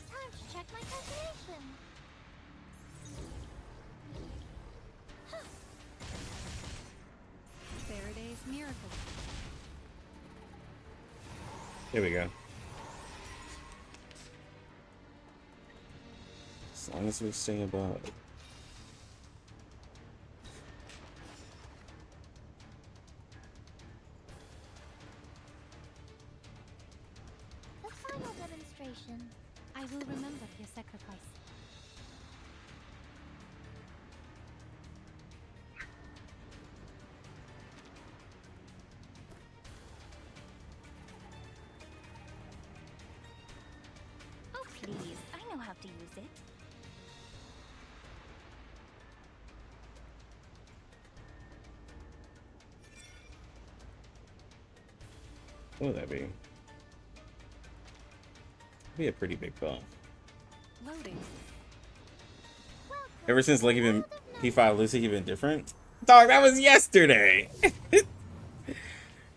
Time to check my calculation. Faraday's Miracle. Here we go. As long as we stay above. The final demonstration. I will remember your sacrifice. Oh, please. I know how to use it. What would that be? Be a pretty big buff. Loading. Ever since Lucky been P5 Lucy been different? Dog, that was yesterday.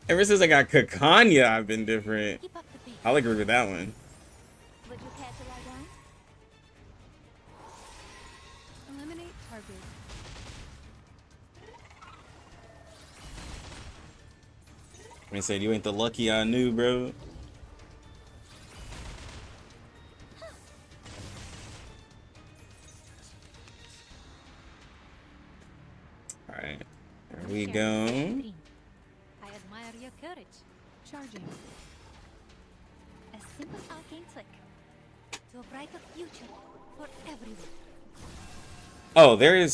Ever since I got Kakanya, I've been different. Keep up the pace. I'll agree with that one. Would you care to lie down? Eliminate target. I said you ain't the lucky I knew, bro. All right, there we go. I admire your courage. Charging. A simple arcane flick. To a brighter future for everyone. Oh, there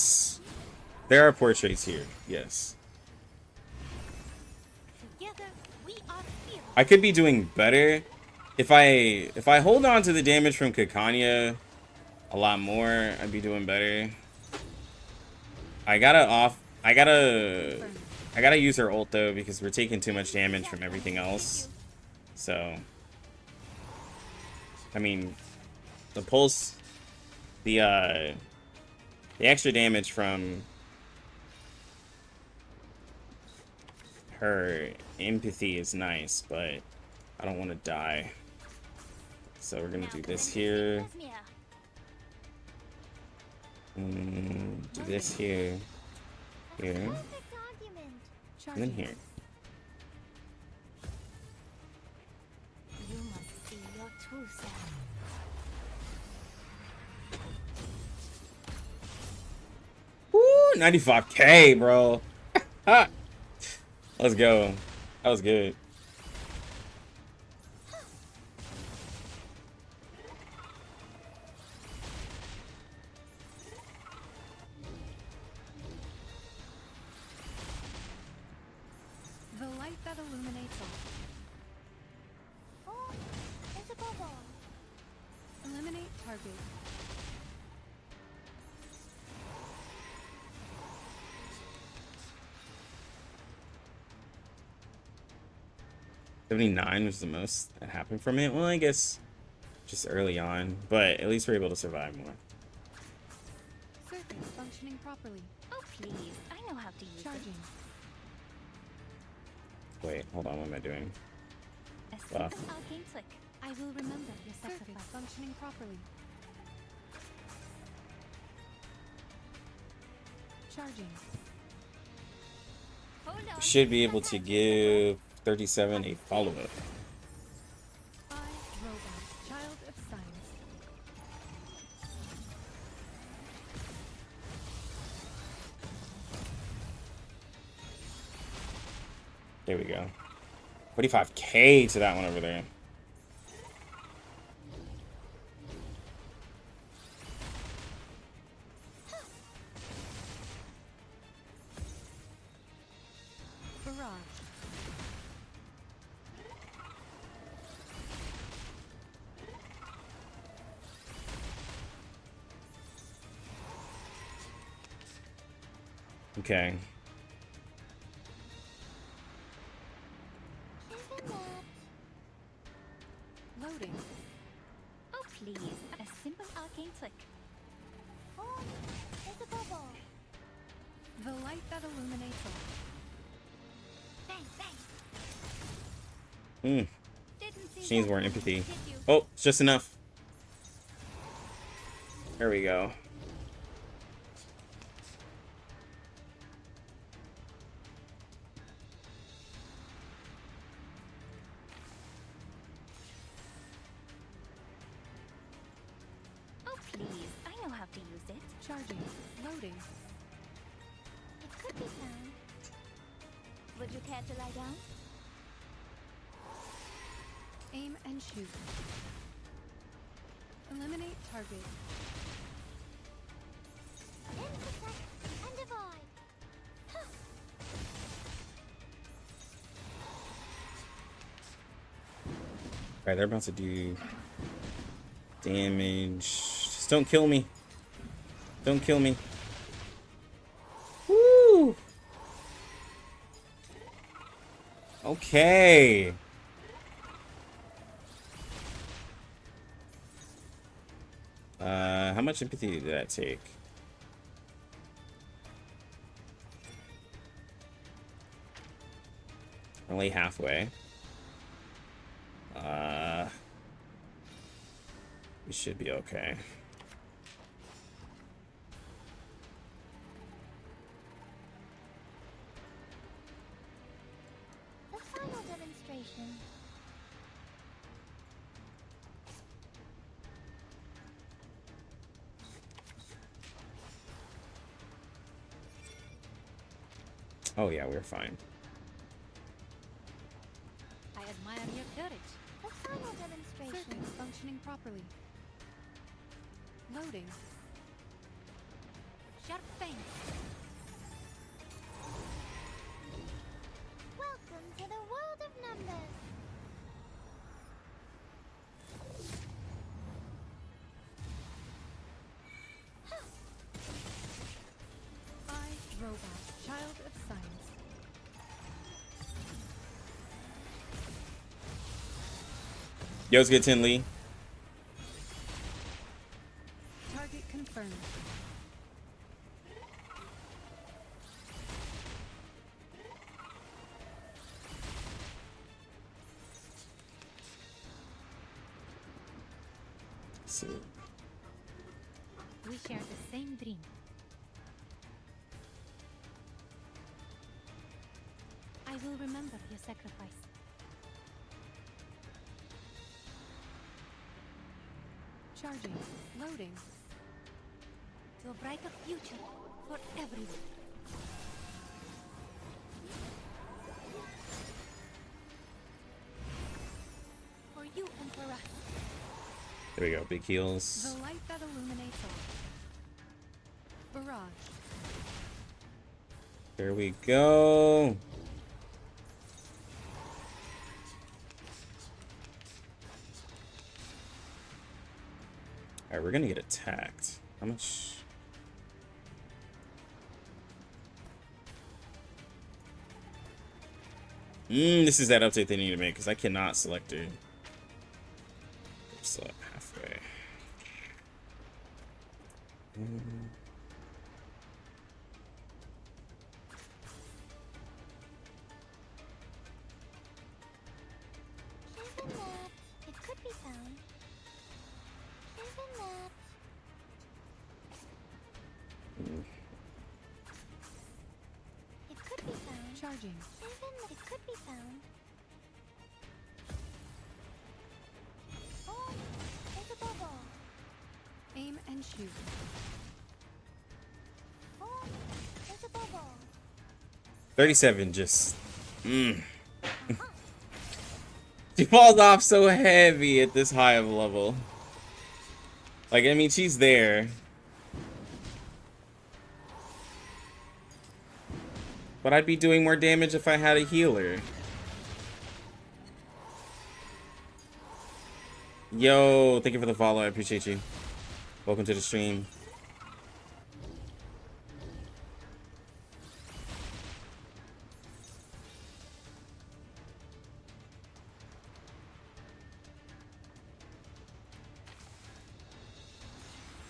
are portraits here. Yes, Together we are fearless. I could be doing better if I hold on to the damage from Kakanya a lot more. I'd be doing better. I gotta use her ult though because we're taking too much damage from everything else. So, I mean, the pulse, the extra damage from her empathy is nice, but I don't want to die. So we're gonna do this here. Do this here, here, Perfect argument. and then here. You must see your true self. Woo, 95k, bro. Let's go. That was good. The light that illuminates all. Oh, it's a bubble. Eliminate target. $79 was the most that happened from it. Well, I guess just early on, but at least we're able to survive more. Circuits functioning properly. Oh, please. I know how to use Charging. Wait, hold on. What am I doing? it. A simple Buff. arcane flick. I will remember your Circuits sacrifice. Functioning properly. Charging. Hold on. Should be able to give 37 a follow-up. I, Robot, Child of Science. There we go. 45k to that one over there. Barrage. Okay. Loading. Oh, please. A simple arcane trick. Oh, there's a bubble. The light that illuminates all. Bang, bang. Hmm. Didn't see She needs that more coming, empathy. did you? Oh, it's just enough. There we go. Oh, please. I know how to use it. Charging. Loading. It could be found. Would you care to lie down? Aim and shoot. Eliminate target. Intersect and divide. Huh. Alright, they're about to do damage. Just don't kill me. Don't kill me. Woo! Okay. How much empathy did that take? Only halfway. We should be okay. The final demonstration. Oh yeah, we're fine. I admire your courage. The final demonstration. Circuits functioning properly. Loading. Sharp fang. Welcome to the world of numbers. I, robot, child of science. Yo, it's good, Tin Lee. Target confirmed. Let's see. We share the same dream. I will remember your sacrifice. Charging. Loading. To a brighter future for everyone. For you and for us. There we go. Big heals. The light that illuminates all. Barrage. There we go. Alright, we're gonna get attacked. How much? This is that update they need to make because I cannot select her. So halfway. Isn't that? It could be found. Isn't that? It could be found. Charging. Isn't it could be found. Oh, there's a bubble. Aim and shoot. Oh, there's a bubble. 37 just. She falls off so heavy at this high of a level. Like, I mean, she's there. But I'd be doing more damage if I had a healer. Yo, thank you for the follow. I appreciate you. Welcome to the stream.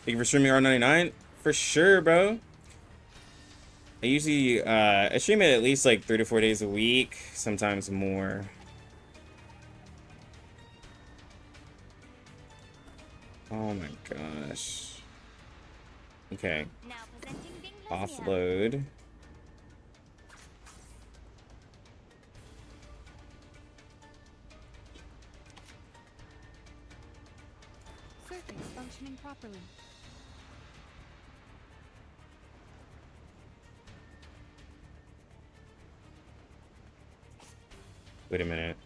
Thank you for streaming R99. For sure, bro. I usually I stream it at least like 3 to 4 days a week, sometimes more. Oh my gosh. Okay. Now presenting Bingla's Offload. Circuits functioning properly. Wait a minute.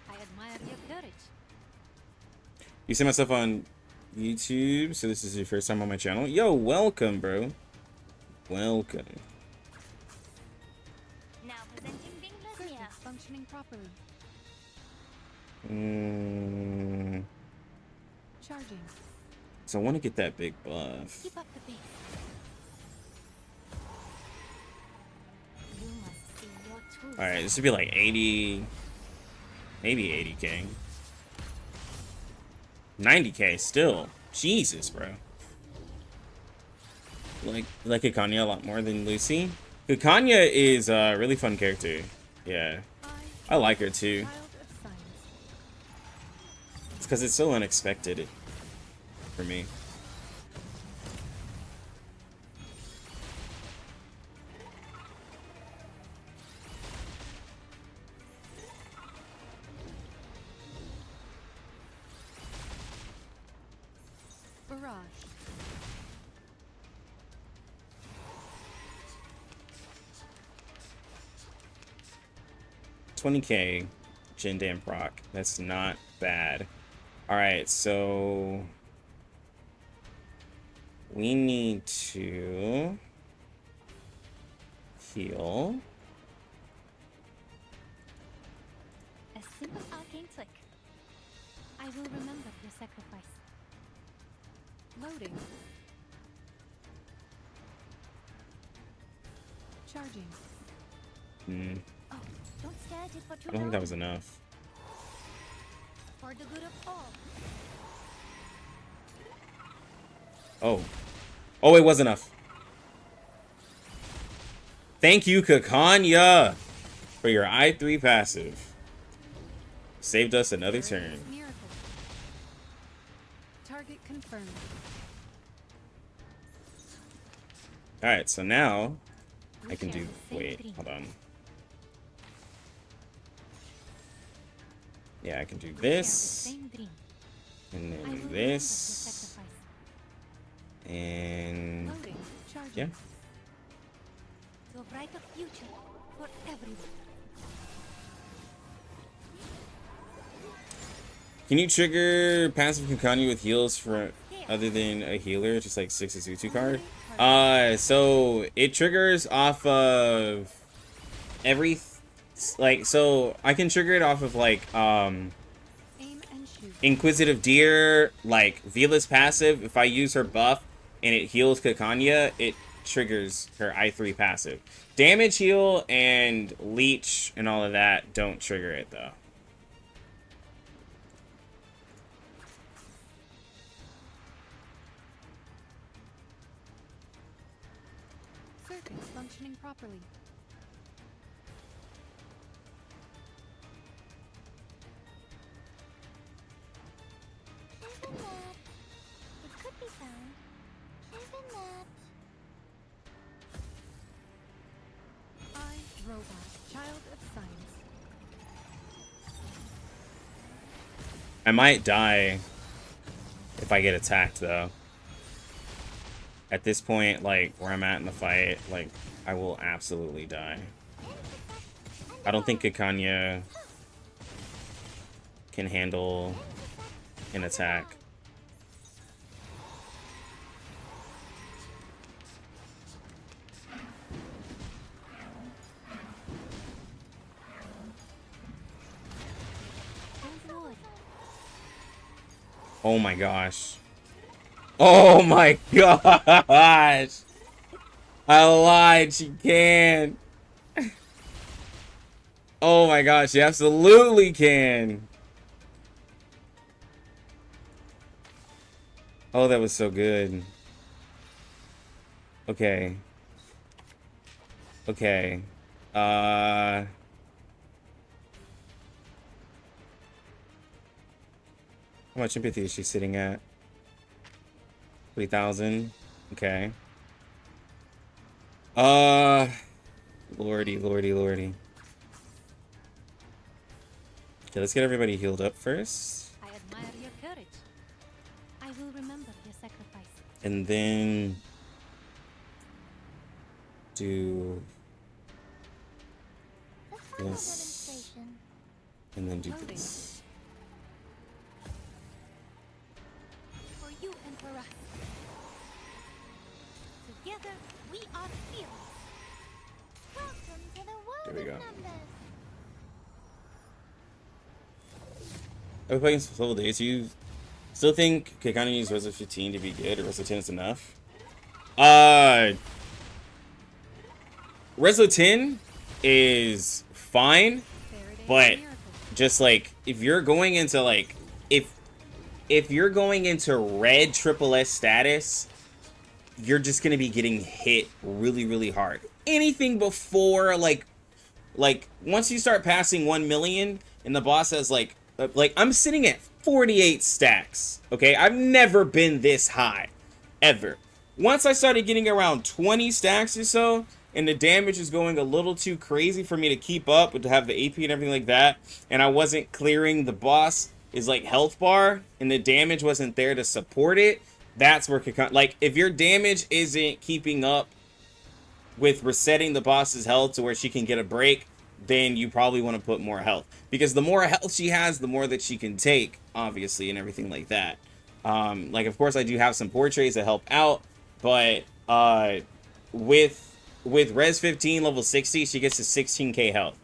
I admire your courage. You see myself on YouTube, so this is your first time on my channel. Yo, welcome, bro. Welcome. Now presenting Bingla's Circuits functioning properly. Charging. So I want to get that big buff. Keep up the pace. You must see your tools. Alright, this would be like 80, maybe 80k. 90k still. Jesus, bro. Like Ikanya a lot more than Lucy. Ikanya is a really fun character. Yeah. I like her too. Child of science. It's because it's so unexpected for me. Barrage. 20k Jindam proc. That's not bad. Alright, so we need to heal. A simple arcane trick. I will remember your sacrifice. Loading. Charging. Oh, don't stare at it for too I don't think long. that was enough. For the good of all. Oh. Oh, it was enough. Thank you, Kakanya, for your I3 passive. Saved us another turn. Miracle. Target confirmed. Alright, so now We I can share do... the same Wait, dream. hold on. Yeah, I can do We share the this. same dream. And I will then remember this. your sacrifice. And... Loading. Charging. Yeah. To a brighter future for everyone. Can you trigger passive Kakanya with heals for other than a healer, just like 6 card? So it triggers off of every so I can trigger it off of like Aim and shoot. Inquisitive Deer, like Vila's passive. If I use her buff and it heals Kakanya, it triggers her I3 passive. Damage heal and leech and all of that don't trigger it though. Circuits functioning properly. Isn't that? It could be found. Isn't that? I, robot, child of science. I might die if I get attacked though. At this point, like where I'm at in the fight, like I will absolutely die. I don't think Kakanya can handle an attack. Oh my gosh. Oh my gosh. I lied. She can. Oh my gosh. She absolutely can. Oh, that was so good. Okay. Okay. How much empathy is she sitting at? 3,000. Okay. Lordy, lordy, lordy. Okay, let's get everybody healed up first. I admire your courage. I will remember your sacrifice. And then do Let's have a this. demonstration. And then do Loading. this. For you and for us. Together, we are fearless. Welcome to the world There we of go. numbers. I've been playing several days. You still think Kekani use Reso 15 to be good, or Reso 10 is enough? Reso 10 is fine, but just like if you're going into like if you're going into red triple S status, you're just gonna be getting hit really, really hard. Anything before like once you start passing 1 million and the boss has like I'm sitting at 48 stacks. Okay, I've never been this high ever. Once I started getting around 20 stacks or so, and the damage is going a little too crazy for me to keep up, but to have the AP and everything like that, and I wasn't clearing the boss is like health bar, and the damage wasn't there to support it, that's where like if your damage isn't keeping up with resetting the boss's health to where she can get a break, then you probably want to put more health, because the more health she has, the more that she can take, obviously, and everything like that. Like of course I do have some portraits that help out, but with res 15 level 60 she gets to 16k health.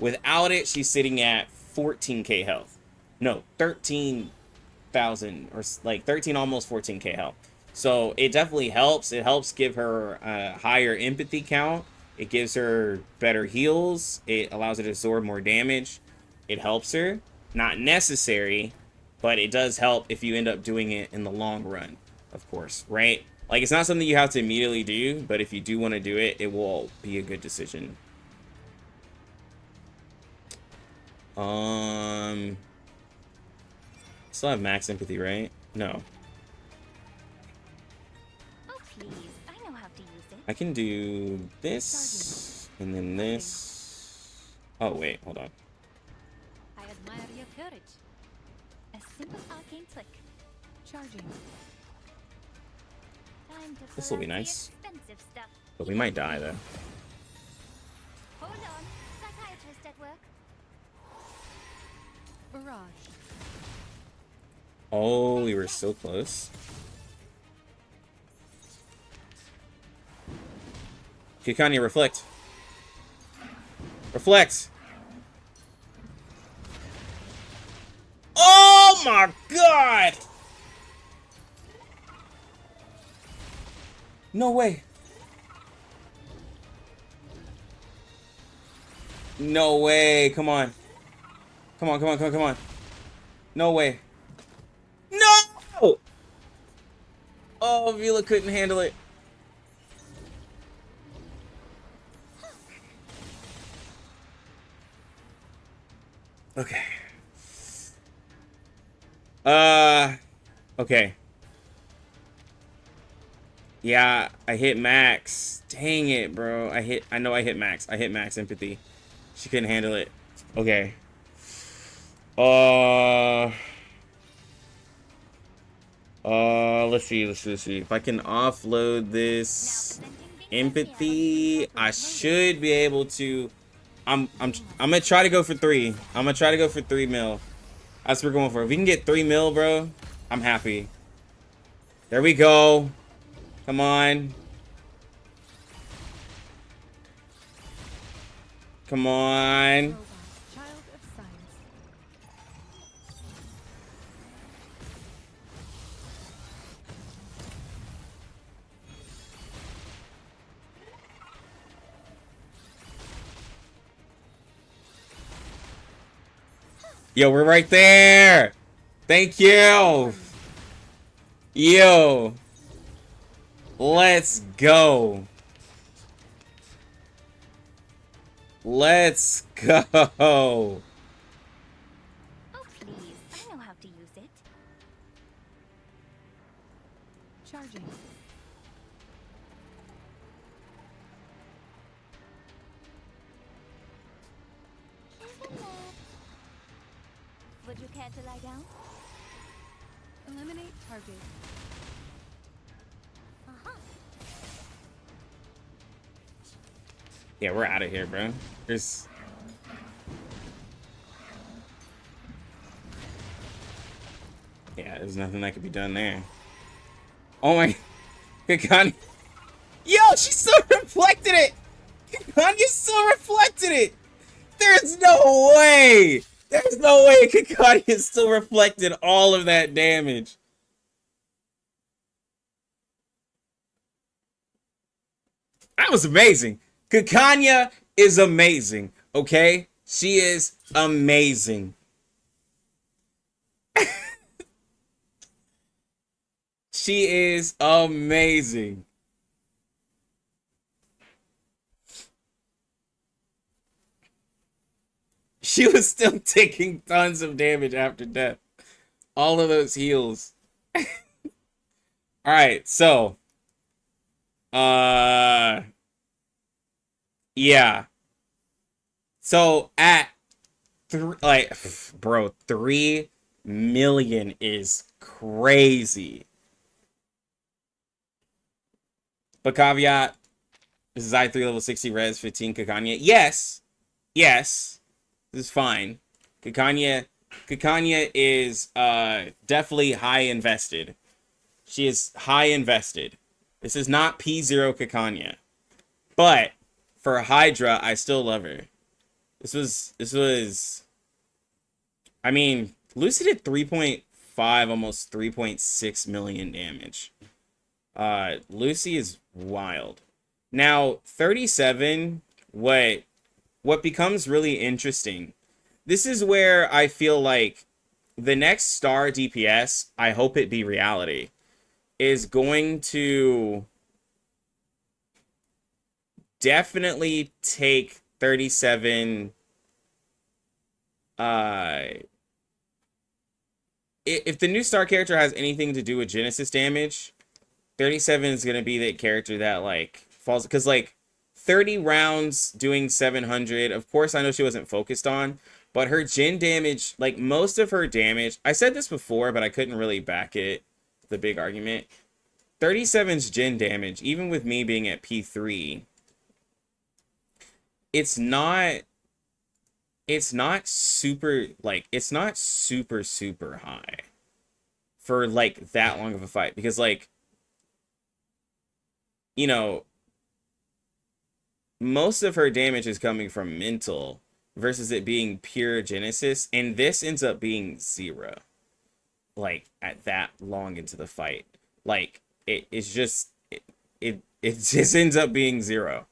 Without it, she's sitting at 14k health. No, 13,000 or like 13, almost 14k health. So it definitely helps. It helps give her a higher empathy count. It gives her better heals. It allows her to absorb more damage. It helps her. Not necessary, but it does help if you end up doing it in the long run, of course, right? Like, it's not something you have to immediately do, but if you do want to do it, it will be a good decision. Still have max empathy, right? No. Oh, please. I know how to use it. I can do this, and then this. Oh, wait, hold on. I admire your courage. A simple arcane flick. Charging. Time to This will pull be out the nice. expensive stuff. But we might die, though. Hold on. Psychiatrist at work. Barrage. Oh, we were so close. Kikanya, reflect. Reflect! Oh my god! No way. No way. Come on. Come on, come on, come on, come on. No way. No! Oh, Vila couldn't handle it. Okay. Okay. Yeah, I hit max. Dang it, bro. I know I hit max. I hit max empathy. She couldn't handle it. Okay. Let's see. If I can offload this empathy, I should be able to. I'm gonna try to go for 3. I'm gonna try to go for 3 mil. That's what we're going for. If we can get 3 mil, bro, I'm happy. There we go. Come on. Come on. Robot. Child of science. Yo, we're right there. Thank you. Yo. Let's go. Let's go. Oh, please. I know how to use it. Charging. Would you care to lie down? Eliminate target. Yeah, we're out of here, bro. There's... Yeah, there's nothing that could be done there. Oh my... Kakani... Yo, she still reflected it! Kakani still reflected it! There's no way! There's no way Kakani still reflected all of that damage. That was amazing. Kakanya is amazing, okay? She is amazing. She is amazing. She was still taking tons of damage after death. All of those heals. Alright, so. Yeah. So at bro, 3 million is crazy. But caveat, this is I3 level 60 res 15 Kakanya. Yes. Yes. This is fine. Kakanya is definitely high invested. She is high invested. This is not P0 Kakanya. But for Hydra, I still love her. This was I mean, Lucy did 3.5, almost 3.6 million damage. Lucy is wild. Now, 37, what becomes really interesting, this is where I feel like the next star DPS, I hope it be reality, is going to definitely take 37. If the new star character has anything to do with Genesis damage, 37 is going to be the character that, like, falls, because, like, 30 rounds doing 700, of course I know she wasn't focused on, but her gen damage, like, most of her damage, I said this before, but I couldn't really back it, the big argument. 37's gen damage, even with me being at P3, it's not super, like, it's not super high for, like, that long of a fight, because, like, you know, most of her damage is coming from mental versus it being pure Genesis, and this ends up being 0, like, at that long into the fight. Like, it's just, it just ends up being 0,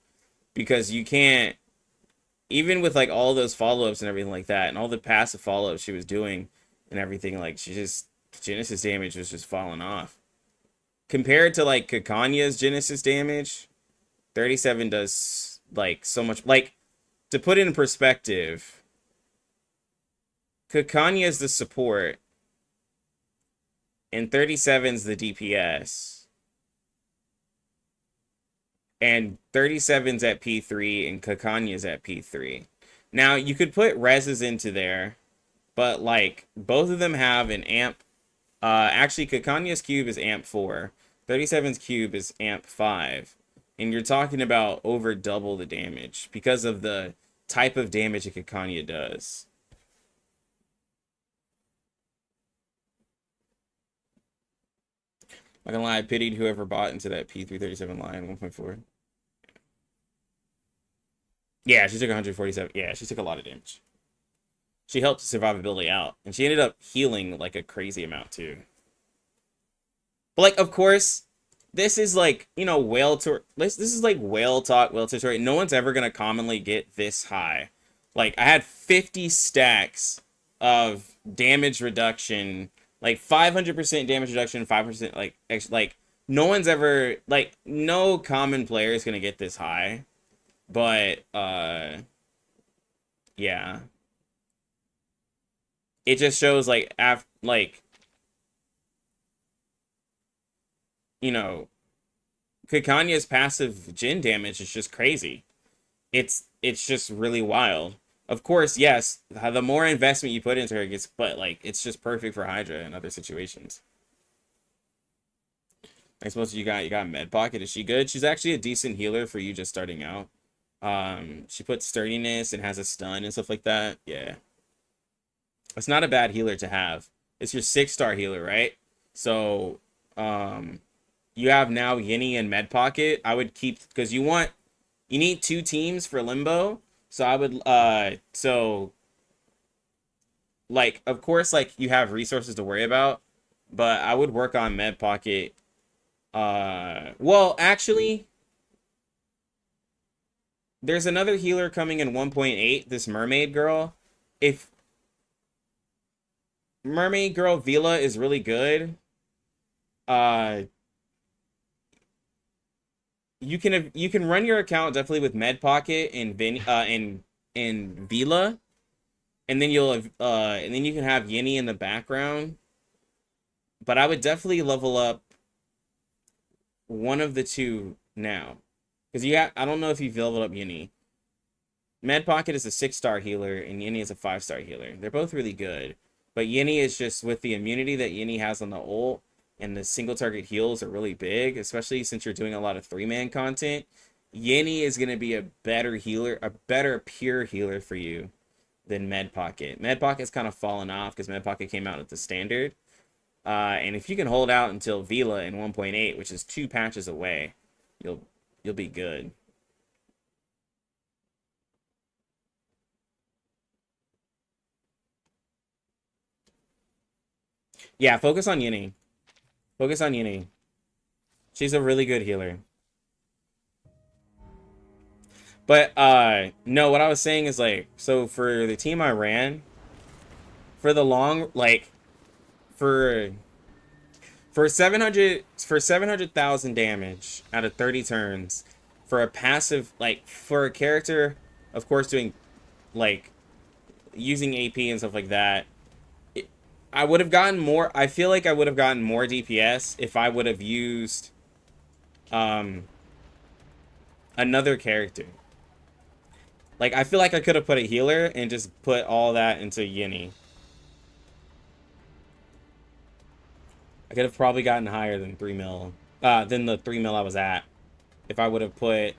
because you can't, even with, like, all those follow-ups and everything like that, and all the passive follow-ups she was doing and everything, like, she just, Genesis damage was just falling off. Compared to, like, Kakanya's Genesis damage, 37 does, like, so much. Like, to put it in perspective, Kakanya's the support, and 37's the DPS. And 37's at P3, and Kakanya's at P3. Now, you could put Rez's into there, but, like, both of them have an amp. Actually, Kakanya's cube is amp 4. 37's cube is amp 5. And you're talking about over double the damage because of the type of damage that Kakanya does. Not gonna lie, I pitied whoever bought into that P337 line 1.4. Yeah, she took 147. Yeah, she took a lot of damage. She helped survivability out. And she ended up healing, like, a crazy amount, too. But, like, of course, this is, like, you know, whale tour. This is, like, whale talk, whale territory. No one's ever going to commonly get this high. Like, I had 50 stacks of damage reduction, like 500% damage reduction, 5% like no one's ever, like, no common player is gonna get this high, but yeah, it just shows like you know, Kakanya's passive Jin damage is just crazy. It's just really wild. Of course, yes, the more investment you put into her gets, but like it's just perfect for Hydra in other situations. I suppose you got Med Pocket. Is she good? She's actually a decent healer for you just starting out. She puts sturdiness and has a stun and stuff like that. Yeah. It's not a bad healer to have. It's your 6-star healer, right? So, you have now Yinny and Med Pocket. I would keep, because you need 2 teams for Limbo. So I would, like, of course, like, you have resources to worry about, but I would work on Med Pocket. Well, actually, there's another healer coming in 1.8, this Mermaid Girl. If Mermaid Girl Vila is really good, you can run your account definitely with Med Pocket and Vila, and then you can have Yinny in the background. But I would definitely level up one of the 2 now, because I don't know if you've leveled up Yinny. Med Pocket is a 6-star healer and Yinny is a 5-star healer. They're both really good, but Yinny is just, with the immunity that Yinny has on the ult, and the single target heals are really big, especially since you're doing a lot of 3-man content. Yinny is going to be a better healer, a better pure healer for you than Med Pocket. Med Pocket's kind of fallen off because Med Pocket came out at the standard. And if you can hold out until Vila in 1.8, which is 2 patches away, you'll be good. Yeah, focus on Yinny. Focus on Yinny. She's a really good healer. But, no, what I was saying is, like, so for the team I ran, for the long, like, for 700,000 damage out of 30 turns, for a passive, like, for a character, of course, doing, like, using AP and stuff like that, I would have gotten more. I feel like I would have gotten more DPS if I would have used another character. Like, I feel like I could have put a healer and just put all that into Yinny. I could have probably gotten higher than 3 mil, than the 3 mil I was at, if I would have put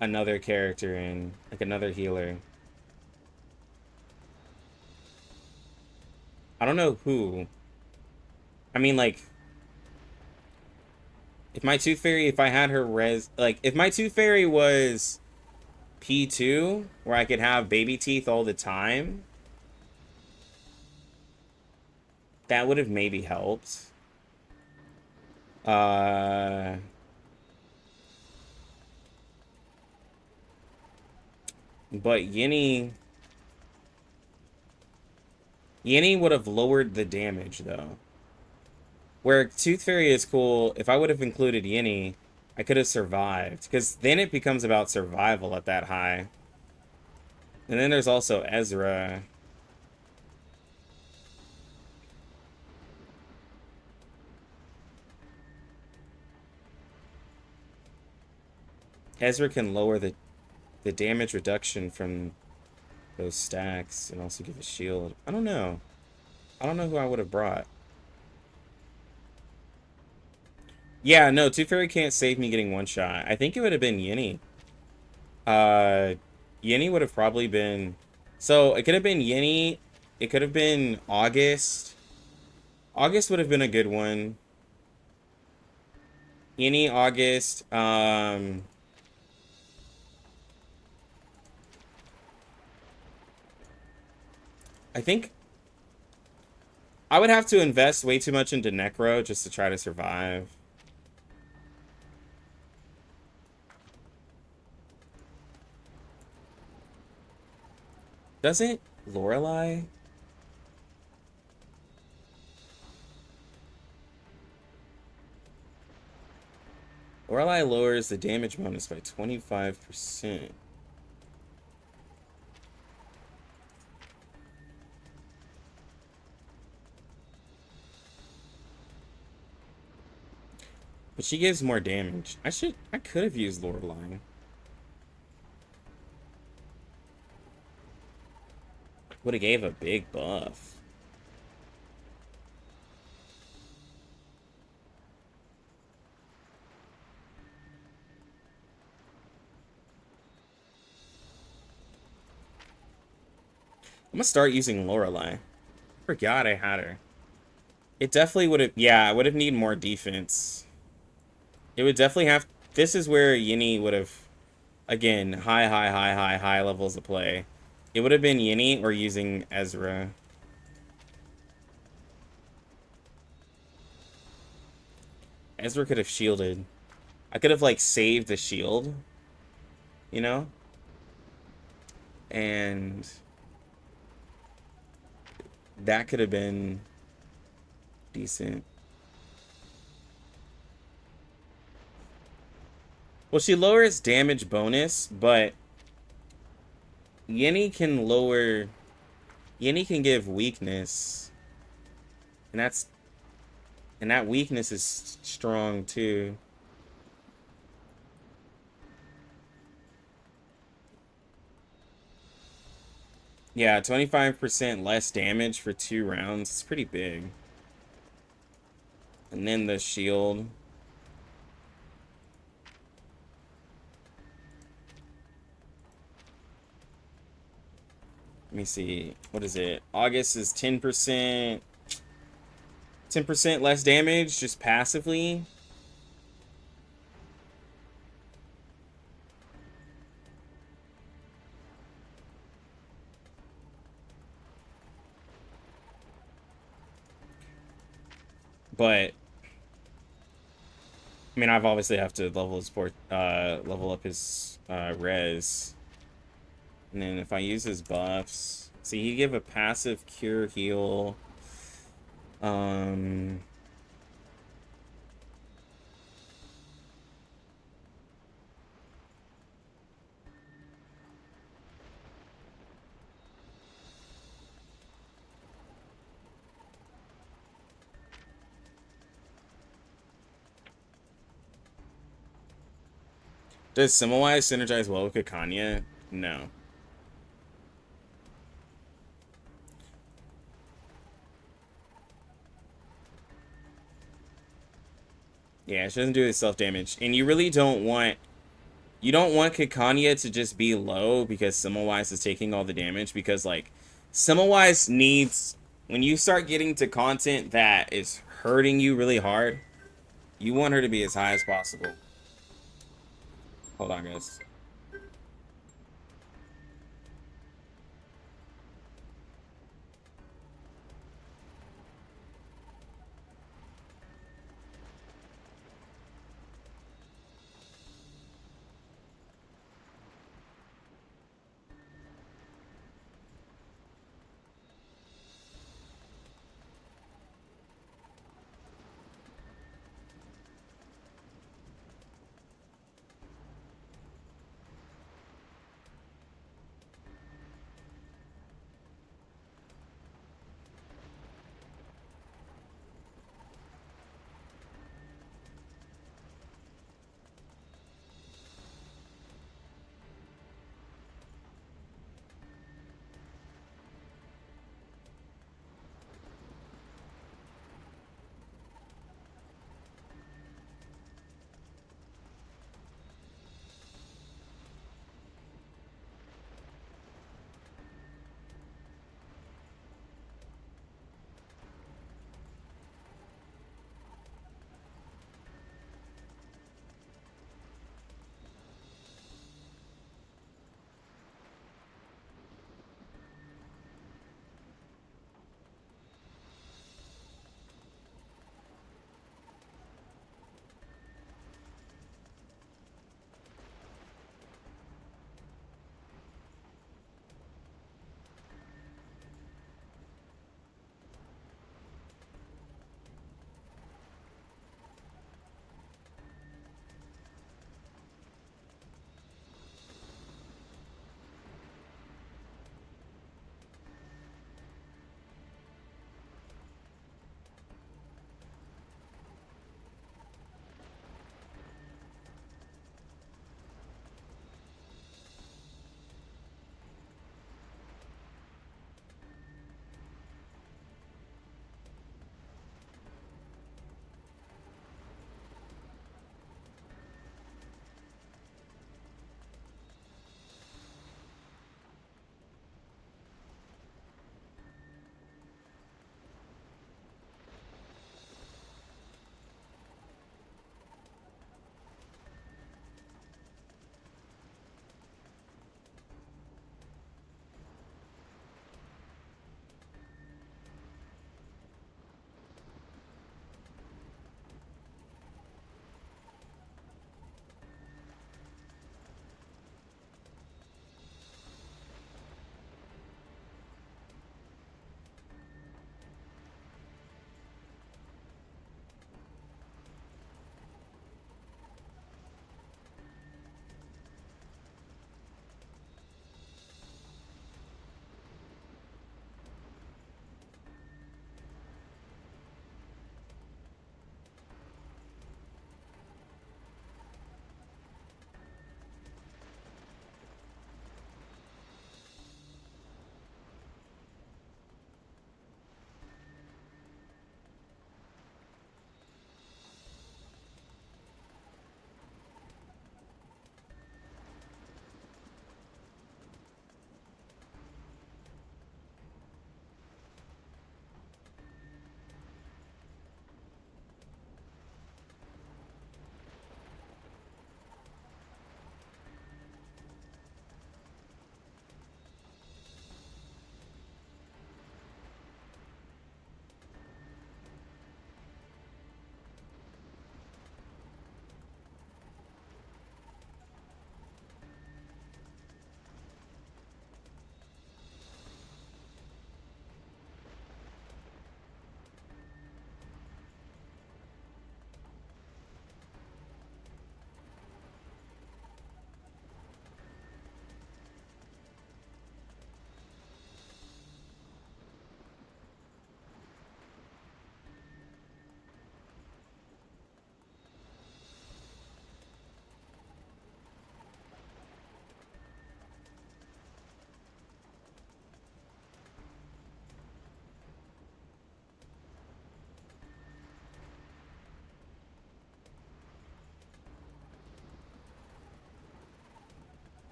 another character in, like another healer. I don't know who. I mean, like, if my Tooth Fairy, if I had her if my Tooth Fairy was P2, where I could have baby teeth all the time, that would have maybe helped. But Yinny would have lowered the damage, though. Where Tooth Fairy is cool, if I would have included Yinny, I could have survived. Because then it becomes about survival at that high. And then there's also Ezra. Ezra can lower the damage reduction from those stacks and also give a shield. I don't know. I don't know who I would have brought. Yeah, no, Tooth Fairy can't save me getting one shot. I think it would have been Yinny. Yinny would have probably been... So, it could have been Yinny. It could have been August. August would have been a good one. Yinny, August. I think I would have to invest way too much into Necro just to try to survive. Doesn't Lorelei? Lorelei lowers the damage bonus by 25%. But she gives more damage. I could have used Lorelei. Would have gave a big buff. I'm gonna start using Lorelei. Forgot I had her. It definitely would have, yeah, I would have needed more defense. It would definitely have, this is where Yini would have, again, high levels of play. It would have been Yini or using Ezra. Ezra could have shielded. I could have, like, saved the shield, you know? And that could have been decent. Well, she lowers damage bonus, but Yini can lower... Yini can give weakness. And that weakness is strong, too. Yeah, 25% less damage for 2 rounds. It's pretty big. And then the shield. Let me see. What is it? August is 10%. 10% less damage just passively. But I mean, I've obviously have to level his level up his res. And then if I use his buffs, see, he give a passive cure heal. Does Simawise synergize well with Kakanya? No. Yeah, she doesn't do the self-damage. And you really don't want... You don't want Kakanya to just be low because Simawise is taking all the damage. Because, like, Simawise needs... When you start getting to content that is hurting you really hard, you want her to be as high as possible. Hold on, guys.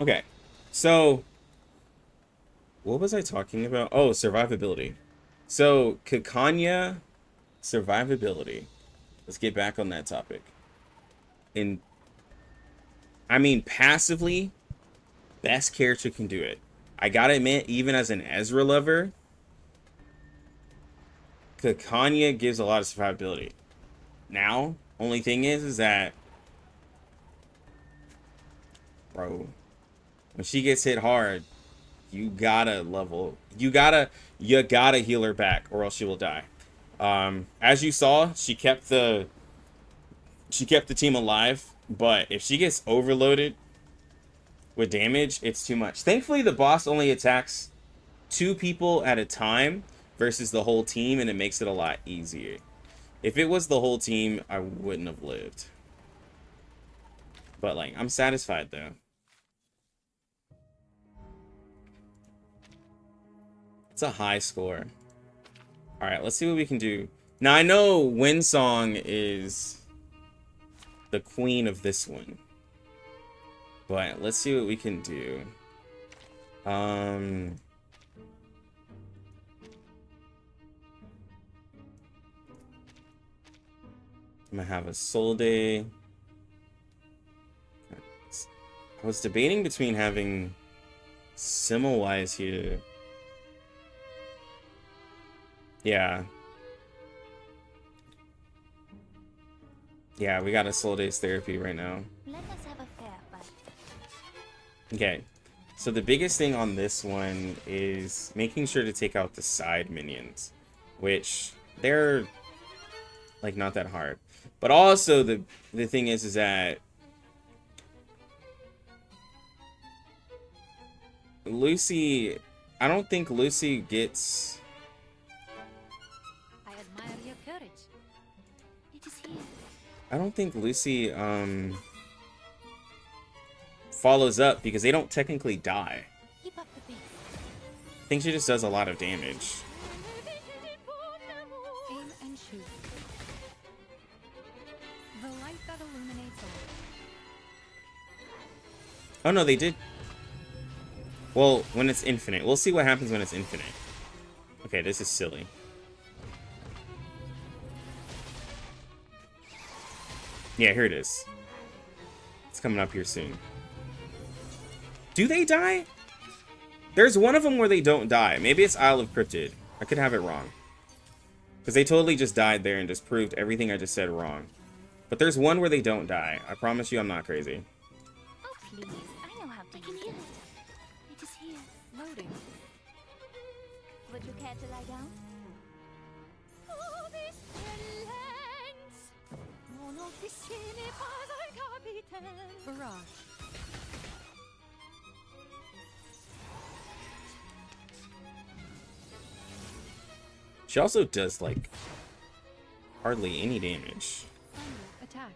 Okay, so what was I talking about? Oh, survivability. So Kakanya survivability. Let's get back on that topic. And I mean, passively, best character can do it. I gotta admit, even as an Ezra lover, Kakanya gives a lot of survivability. Now, only thing is that, bro, when she gets hit hard, you gotta heal her back, or else she will die. As you saw, she kept the team alive, but if she gets overloaded with damage, it's too much. Thankfully, the boss only attacks 2 people at a time versus the whole team, and it makes it a lot easier. If it was the whole team, I wouldn't have lived. But, like, I'm satisfied, though. It's a high score. Alright, let's see what we can do. Now, I know Windsong is the queen of this one. But let's see what we can do. I'm gonna have a Soul Day. I was debating between having Semmelweis here. Yeah. Yeah, we got a Soul Days therapy right now. Let us have a fair fight. Okay. So the biggest thing on this one is making sure to take out the side minions, which they're like not that hard. But also the thing is that Lucy, I don't think Lucy gets. I admire your courage. It is here. I don't think Lucy follows up because they don't technically die. Keep up the pace. I think she just does a lot of damage. Aim and shoot. The light that illuminates all. Oh no, they did. Well, when it's infinite. We'll see what happens when it's infinite. Okay, this is silly. Yeah, here it is. It's coming up here soon. Do they die? There's one of them where they don't die. Maybe it's Isle of Cryptid. I could have it wrong. Because they totally just died there and just proved everything I just said wrong. But there's one where they don't die. I promise you I'm not crazy. Oh, please. I know how to I can use hear it. it. It is here. Loading. Would you care to lie down? Oh, this lands. Mon officier n'est pas un capitaine. Barrage. She also does, like, hardly any damage. Thunder. Attack.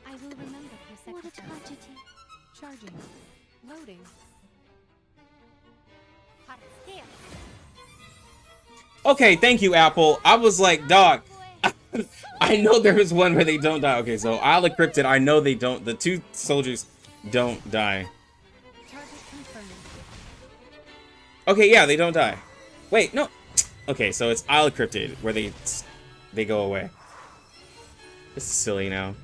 I will remember your What a sacrifice. tragedy. Charging. Loading. Hot scale. Okay, thank you, Apple. I was like, dog, I know there was one where they don't die. Okay, so Isle of Cryptid, I know they don't. The 2 soldiers don't die. Target confirmed. Okay, yeah, they don't die. Wait, no. Okay, so it's Isle of Cryptid where they go away. This is silly now.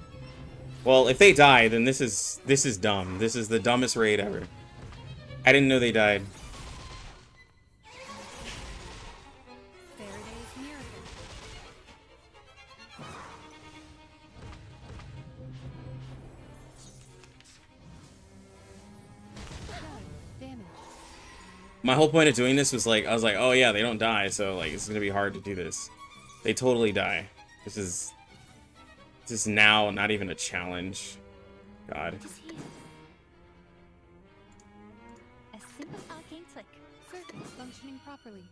Well, if they die, then this is dumb. This is the dumbest raid ever. I didn't know they died. Faraday's miracle. Done. Damage. My whole point of doing this was like, I was like, oh yeah, they don't die, so like it's gonna be hard to do this. They totally die. This is now not even a challenge. God. It is here. A simple arcane trick. Circuits functioning properly.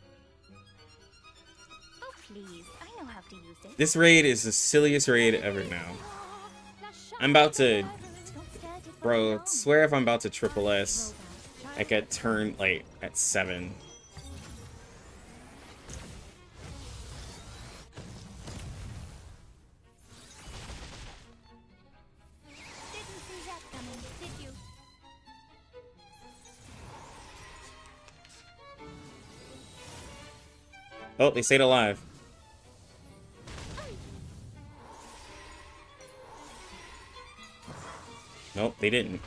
Oh, please. I know how to use it. This raid is the silliest raid ever now. I'm about to Don't stare at it Bro, swear if I'm about to triple S, like at turn, like, at 7. Didn't see that coming, did you? Oh, they stayed alive. Nope, they didn't.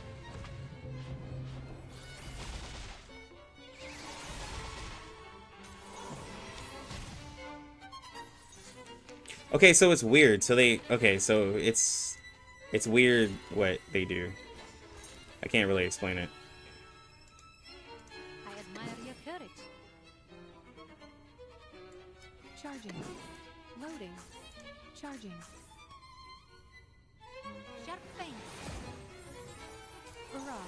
Okay, so it's weird. So it's weird what they do. I can't really explain it. I admire your courage. Charging. Loading. Charging. Sharp fang. Barrage.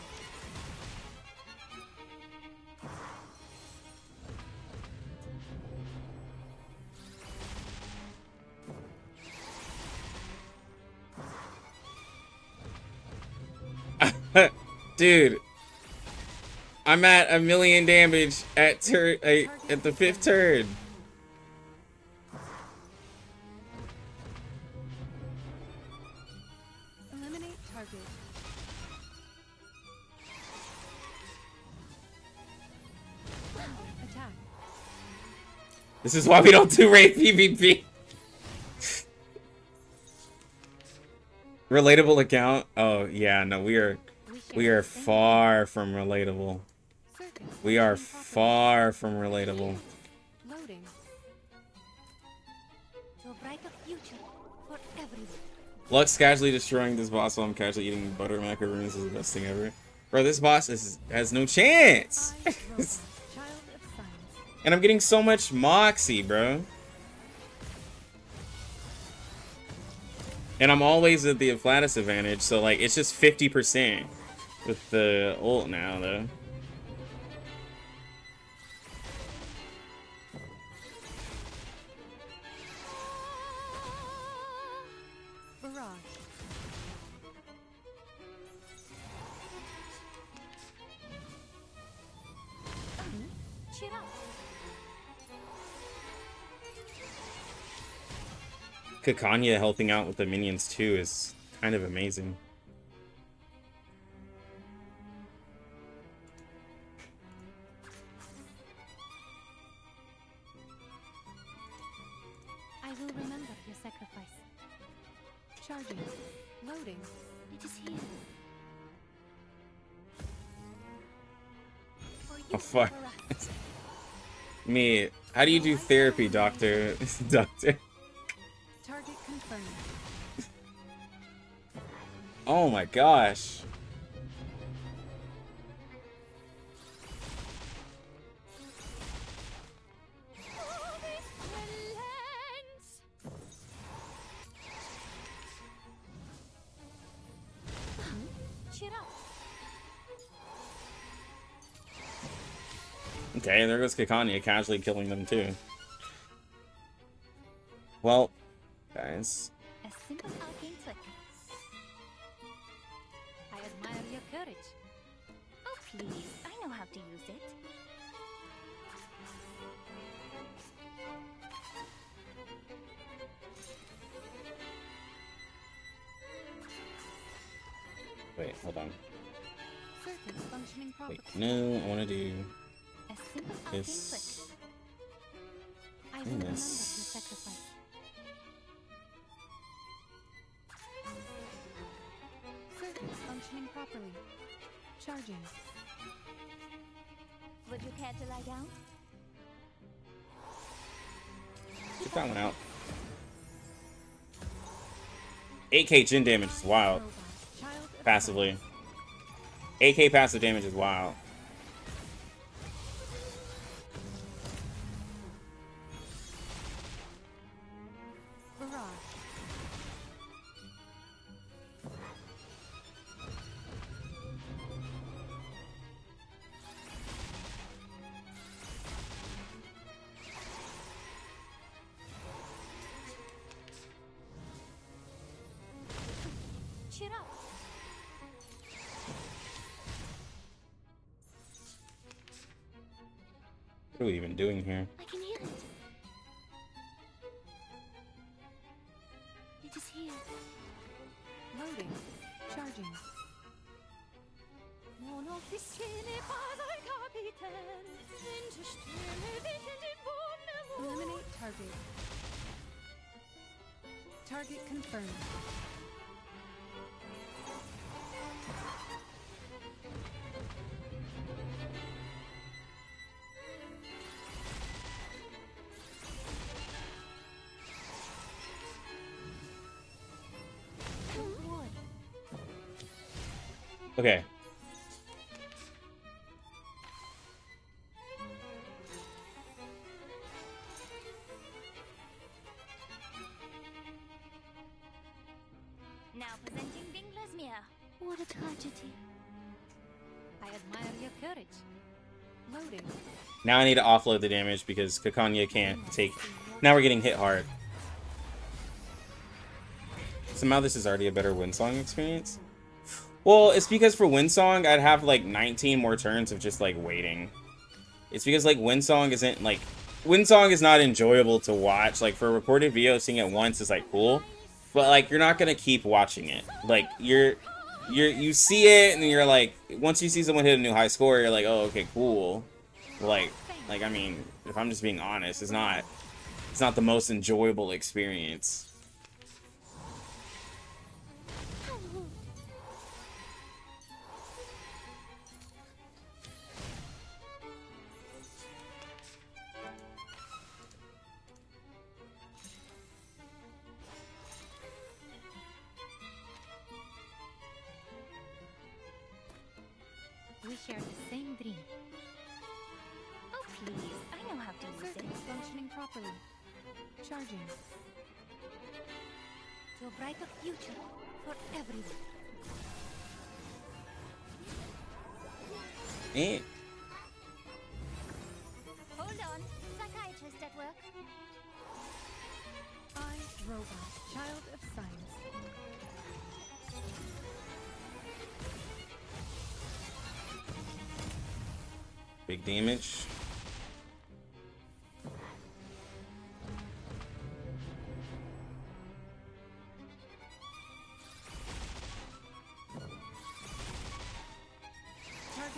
Dude, I'm at 1,000,000 damage at the 5th turn. Eliminate target. Attack. This is why we don't do raid PvP. Relatable account? Oh yeah, no, we are far from relatable. Circuit. We are Functioning far from relatable. properly. Loading. To a brighter future for everyone. Lux casually destroying this boss while I'm casually eating butter macaroons is the best thing ever. Bro, this boss has no chance. I, Roma, child of science. And I'm getting so much moxie, bro. And I'm always at the Afflatus advantage, so like it's just 50% with the ult now, though. Barrage. Cheer up. Kakanya helping out with the minions too is kind of amazing. I will remember your sacrifice. Charging. Loading. It is here. For you, Oh fuck. Barrage. Me, how do you do therapy, doctor? Doctor. Target confirmed. Oh my gosh. Cheer up. Okay, and there goes Kakanya casually killing them too. Well, guys. A simple arcane trick. I admire your courage. Oh, please. I know how to use it. Wait, hold on. Circuit functioning properly. Wait, no, I want to do A simple arcane this. trick. I will remember your This. sacrifice. Circuit functioning properly. Charging. Would you care to lie down? Get that one out. 8k Jin damage is wild. Robot. Child of Passively. 8k passive damage is wild. science. Barrage. Cheer up. What are we even doing here? I can hear it. It is here. Loading. Charging. Mon officier n'est pas un capitaine. Une Stimme wischen den Boden. Eliminate target. Target confirmed. Okay. Now presenting Bingler's Mirror. What a tragedy. I admire your courage. Loading. Now I need to offload the damage because Kakanya can't take... Now we're getting hit hard. Somehow this is already a better Windsong experience. Well, it's because for Windsong, I'd have like 19 more turns of just like waiting. It's because like Windsong isn't like... Windsong is not enjoyable to watch. Like for a recorded video, seeing it once is like cool. But like you're not gonna keep watching it. Like you see it and then you're like, once you see someone hit a new high score, you're like, oh, okay, cool. Like I mean, if I'm just being honest, it's not the most enjoyable experience. We share the same dream. Oh, please. I know how to use Circuit it. functioning properly. Charging. To a brighter future for everyone. Eh. Hold on. Psychiatrist at work. I, robot, child of science. Big damage.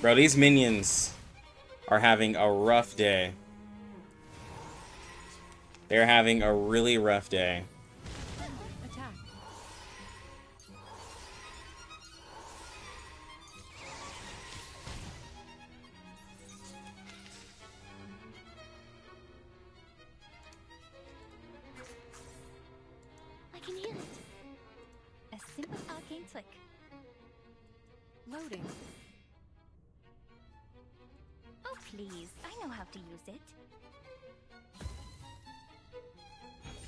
Bro, these minions are having a rough day. They're having a really rough day. Attack. I can hear it. A simple arcane trick. Loading. Oh, please. I know how to use it.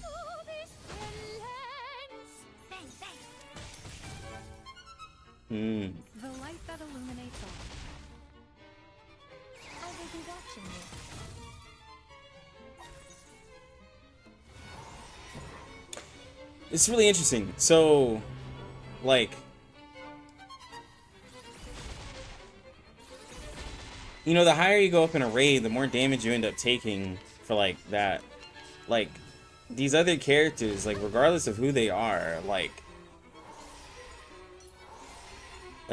Oh, this villains! Bang, bang! The light that illuminates all. I will be watching you. It's really interesting. So, like, you know, the higher you go up in a raid, the more damage you end up taking for, like, that. Like, these other characters, like, regardless of who they are, like,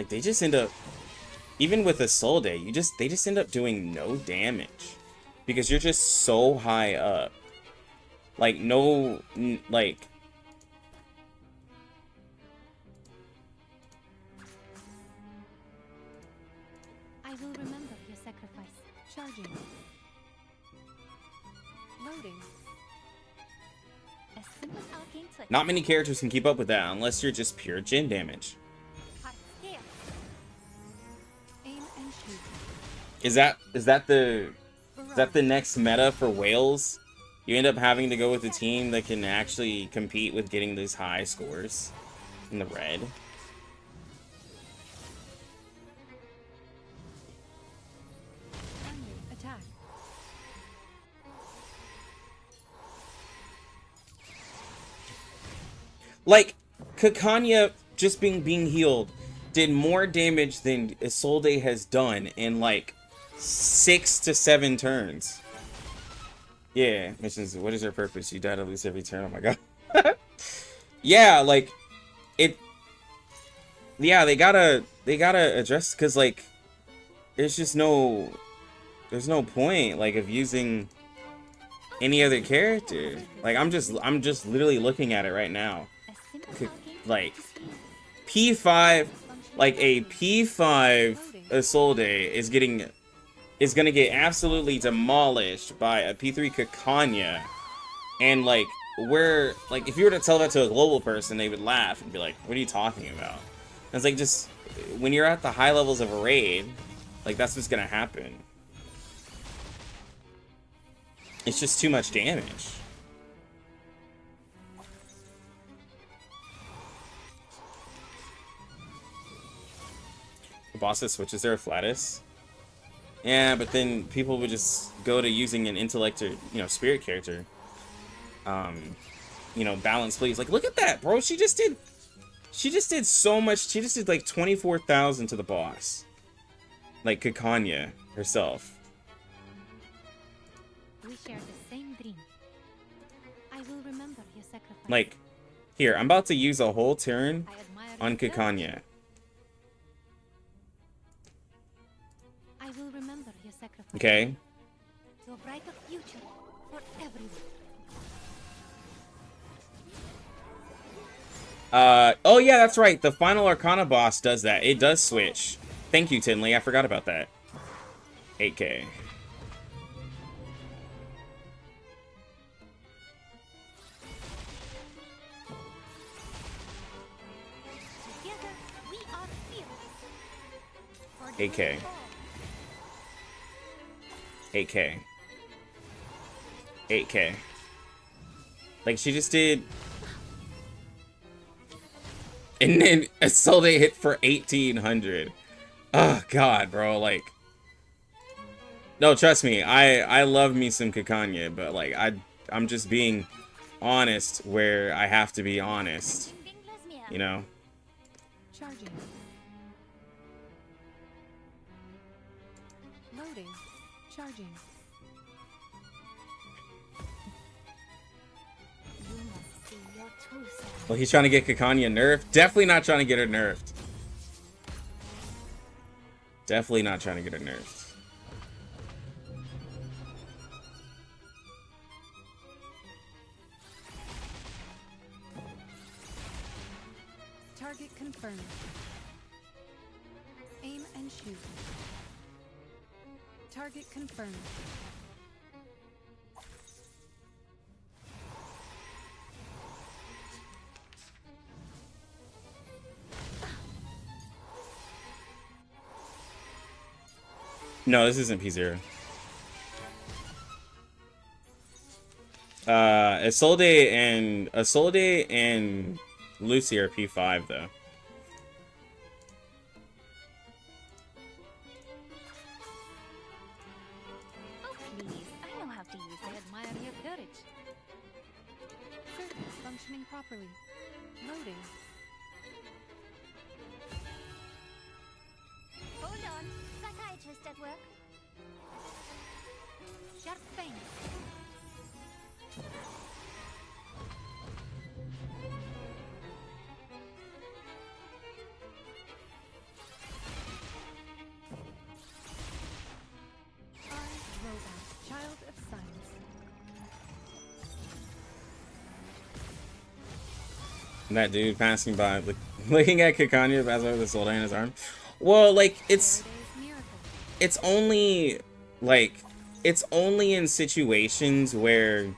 they just end up, even with a Soul Day, they just end up doing no damage. Because you're just so high up. Like, no, like... I will remember your sacrifice. Charging. Loading. A simple arcane trick. Not many characters can keep up with that unless you're just pure Jin damage. Hot scale. Aim and shoot. Is that the next meta for Wales? You end up having to go with a team that can actually compete with getting these high scores in the red. Attack. Like, Kakanya just being healed did more damage than Isolde has done in like 6 to 7 turns. Yeah, missions. What is her purpose? You die to lose every turn. Oh my god. Yeah, like it. Yeah, they gotta address, because like there's just there's no point like of using any other character. Like I'm just literally looking at it right now. A simple Like P5, like a P5 Isolde is gonna get absolutely demolished by a P3 Kakanya, and like if you were to tell that to a global person, they would laugh and be like, "What are you talking about?" And it's like, just when you're at the high levels of a raid, like that's what's gonna happen. It's just too much damage. The boss that switches there, Flatus. Yeah, but then people would just go to using an intellect or, spirit character. Balance, please. Like, look at that, bro. She just did so much. She just did like 24,000 to the boss. Like Kakanya herself. We share the same dream. I will remember your sacrifice. Like, here, I'm about to use a whole turn I admire on your courage. Kakanya. I will remember your sacrifice. Okay? To a brighter future for everyone. Oh yeah, that's right. The Final Arcana boss does that. It does switch. Thank you, Tinley. I forgot about that. 8K. Together we are fearless. For the 8K. good of all. 8K. 8K. Like, she just did... And then Isolde hit for 1,800. Oh, God, bro. Like... No, trust me. I love me some Kakanya, but, like, I'm just being honest where I have to be honest. You know? Charging. Loading. Charging. You must see your true self. Well, he's trying to get Kakanya nerfed. Definitely not trying to get her nerfed. Definitely not trying to get her nerfed. Target confirmed. Aim and shoot. Target confirmed. No, this isn't P0. Isolde and Lucy are P5 though. Oh, please. I know how to use I it. admire your courage. Circuits functioning properly. Loading. Hold on. Psychiatrist at work. Sharp fangs. I, Robot, child of science. That dude passing by, looking at Kakanya passing by with Isolde in his arm. Well, like, it's Faraday's miracle. it's only like it's only in situations where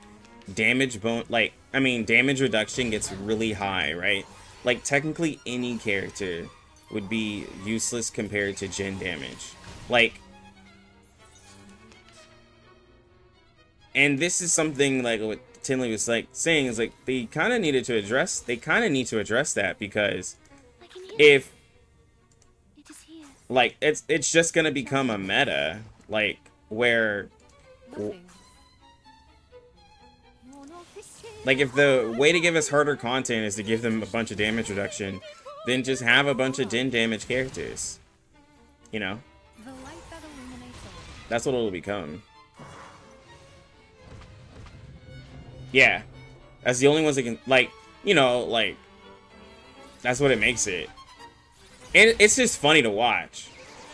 damage reduction gets really high, right? Like, technically any character would be useless compared to gen damage. Like, and this is something like what Tinley was like saying is like they kind of need to address that, because I can hear if it is here. like it's just gonna become a meta, like where Loading. No, no, this is... like if the way to give us harder content is to give them a bunch of damage reduction, then just have a bunch of din damage characters. You know, The light that illuminates all. that's what it'll become. Yeah. That's the only ones that can, like, you know, like, that's what it makes it. And it's just funny to watch.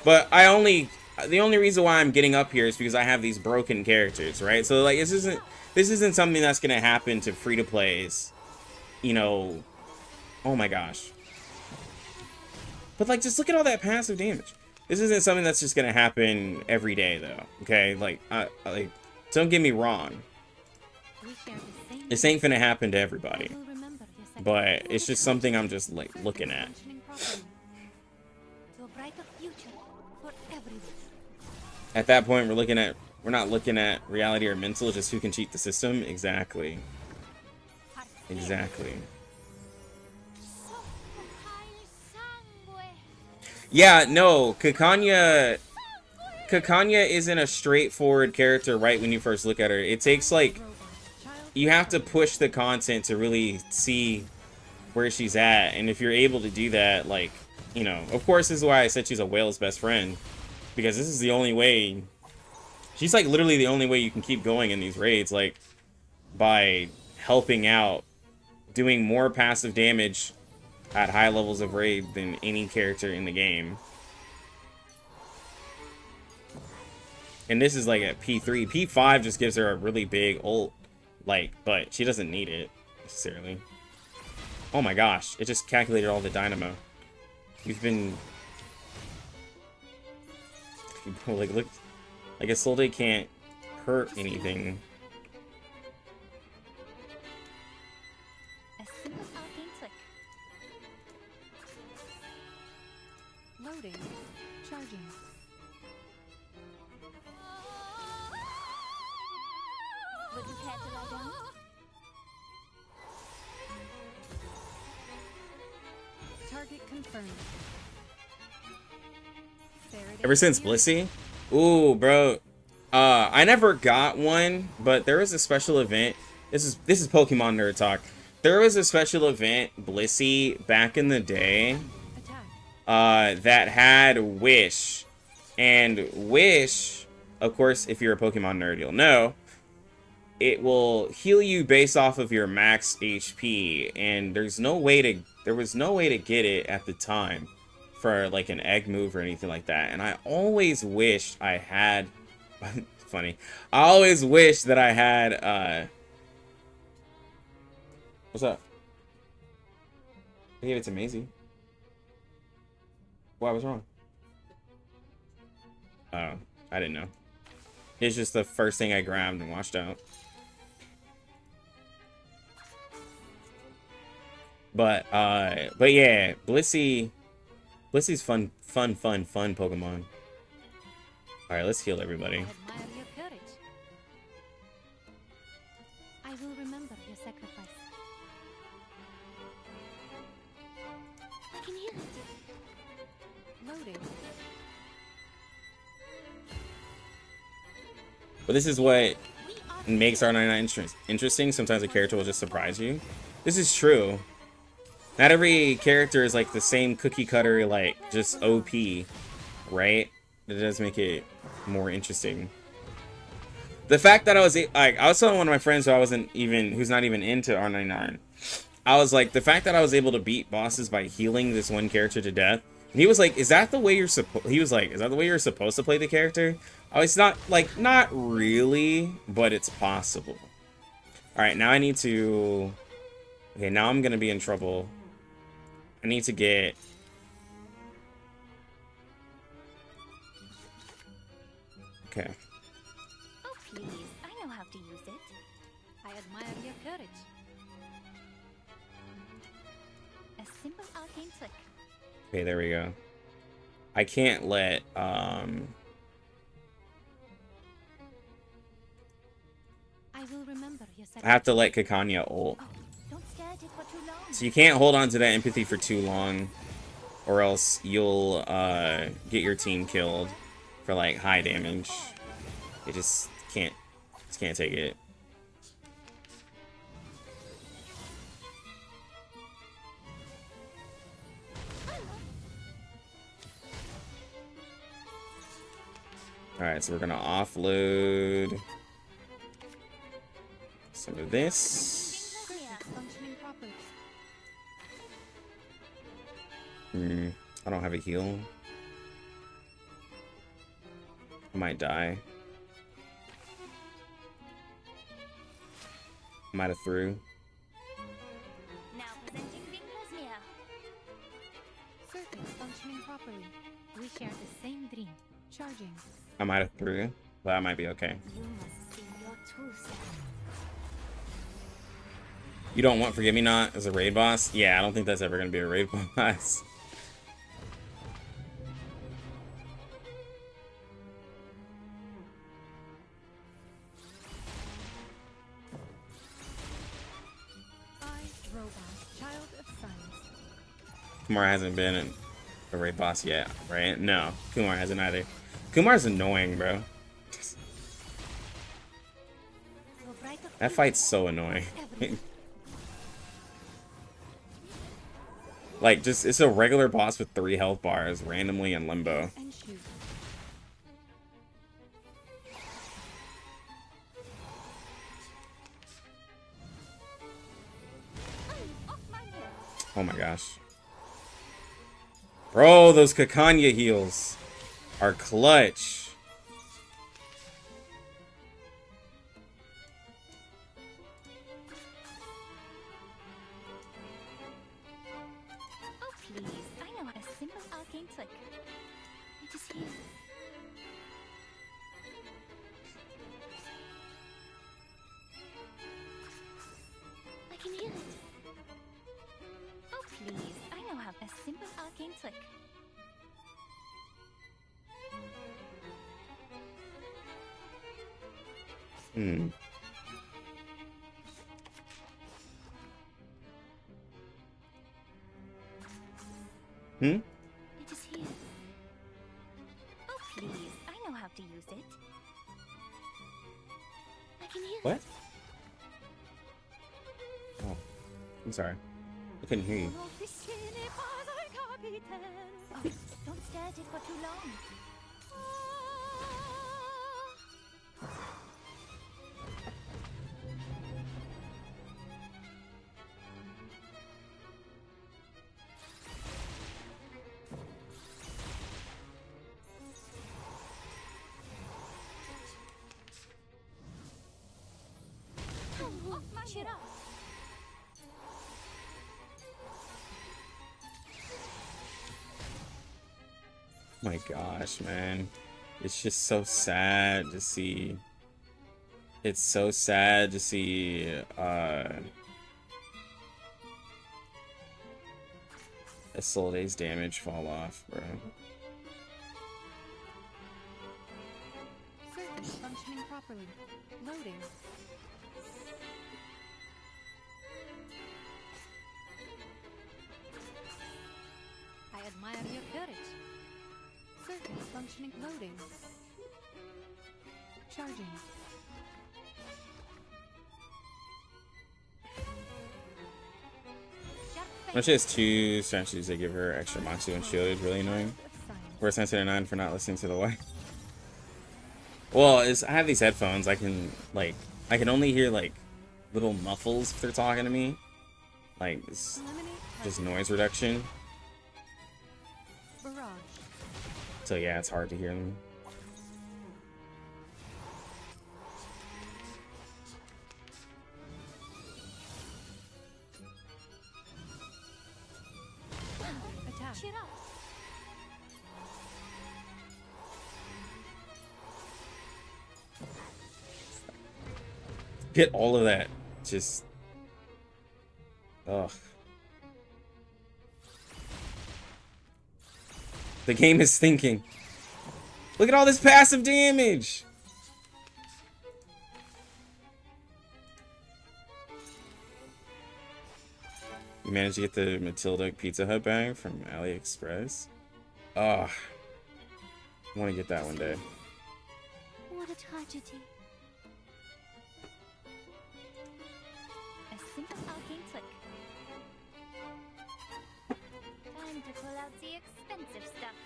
But the only reason why I'm getting up here is because I have these broken characters, right? So, like, this isn't something that's gonna happen to free-to-plays, you know. Oh my gosh. But, like, just look at all that passive damage. This isn't something that's just gonna happen every day, though. Okay, like, like, don't get me wrong. We share the same. This ain't gonna happen to everybody. I will remember your sacrifice. But it's just something I'm just, like, looking at. Functioning properly. To a brighter future for everyone. At that point, we're not looking at reality or mental, just who can cheat the system. Exactly. Exactly. Yeah, no, Kakanya isn't a straightforward character right when you first look at her. It takes, like, you have to push the content to really see where she's at. And if you're able to do that, like, you know, of course, this is why I said she's a whale's best friend. Because this is the only way. She's, like, literally the only way you can keep going in these raids, like, by helping out, doing more passive damage at high levels of raid than any character in the game. And this is like at P3. P5 just gives her a really big ult, like, but she doesn't need it necessarily. Oh my gosh, it just calculated all the dynamo. You've been like, look, like Isolde can't hurt anything. A simple arcane trick. Loading. Charging. Would you care to lie down? Target confirmed. There it Ever is. since Blissey? Ooh, bro. I never got one, but there was a special event. This is Pokemon nerd talk. There was a special event, Blissey, back in the day, Attack. that had Wish. And Wish, of course, if you're a Pokemon nerd, you'll know, it will heal you based off of your max HP, and there was no way to get it at the time for like an egg move or anything like that. And I always wished I had funny. I always wished that I had what's up? I gave it to Maisie. Why was wrong? Oh, I didn't know. It's just the first thing I grabbed and washed out. But yeah, Blissey's fun Pokemon. Alright, let's heal everybody. I admire your courage. I will remember your sacrifice. I can hear it. Loading. But this is what We are makes R99 interesting. Sometimes a character will just surprise you. This is true. Not every character is like the same cookie cutter, like just OP, right? It does make it more interesting. The fact that I was telling one of my friends who's not even into R99. I was like, the fact that I was able to beat bosses by healing this one character to death. And he was like, "Is that the way you're supposed?" He was like, "Is that the way you're supposed to play the character?" I was not really, but it's possible. All right, now I need to. Okay, now I'm gonna be in trouble. I need to get. Okay. Oh, please. I know how to use it. I admire your courage. A simple arcane trick. Okay, there we go. I can't let I will remember your sacrifice. I have to let Kakanya ult. Oh, don't stare at it for too long. So you can't hold on to that empathy for too long, or else you'll get your team killed for like high damage. You just can't take it. All right, so we're gonna offload. Some of this. Functioning properly. I don't have a heal. I might die. I might have threw. Now presenting Binglasmia. Circuits functioning properly. We share the same dream. Charging. I might have threw, but I might be okay. You must see your true self. You don't want Forgive Me Not as a raid boss? Yeah, I don't think that's ever gonna be a raid boss. Child of science. Kumar hasn't been a raid boss yet, right? No, Kumar hasn't either. Kumar's annoying, bro. That fight's so annoying. Like, just, it's a regular boss with 3 health bars randomly in limbo. And shoot. Oh my gosh. Bro, those Kakanya heals are clutch. Oh please, I know a simple arcane trick. It is here. I can hear it. Oh please, I know how a simple arcane trick. Hmm. Hmm? It is here. Oh please, I know how to use it. I can hear What? it. Oh, I'm sorry. I couldn't hear you. Oh, don't stare at it for too long. Cheer up. My gosh, man. It's just so sad to see. It's so sad to see Isolde's damage fall off, bro. Circuits functioning properly. Loading. I admire your courage. Circuits functioning. Loading. Charging. When she has 2 strategies, they give her extra Moxie when shield is really annoying. Where's 979 for not listening to the wife? Well, I have these headphones. I can only hear like little muffles if they're talking to me. Like it's just noise reduction. Barrage. So yeah, it's hard to hear them. Attack. Cheer up. Get all of that. Just ugh. The game is thinking. Look at all this passive damage. You managed to get the Matilda Pizza Hut bag from AliExpress? Ugh. I want to get that one day. What a tragedy. A simple arcane trick. Time to pull out the expensive stuff.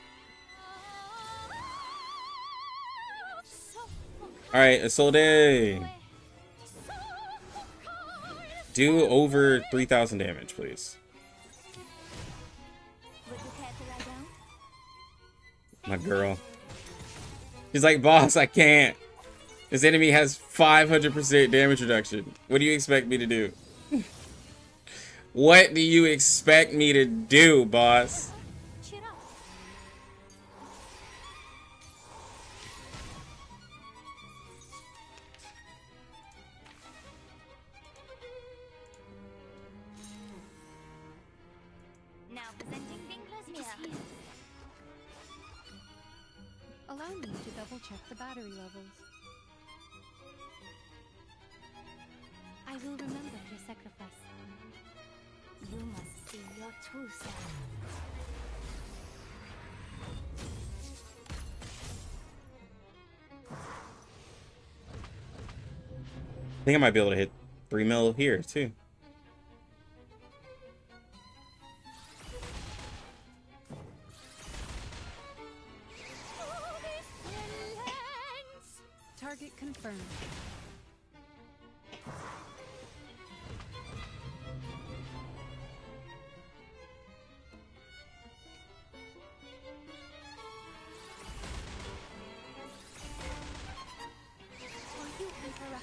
Alright, Isolde. do over 3,000 damage, please. Would you care to lie down? My girl. He's like, boss, I can't. This enemy has 500% damage reduction. What do you expect me to do? What do you expect me to do, boss? Cheer up. Now presenting Dinglesmere. Allow me to double check the battery levels. I will remember your sacrifice. You must see your true self. I think I might be able to hit 3 mil here, too. Target confirmed. For you, Emperor.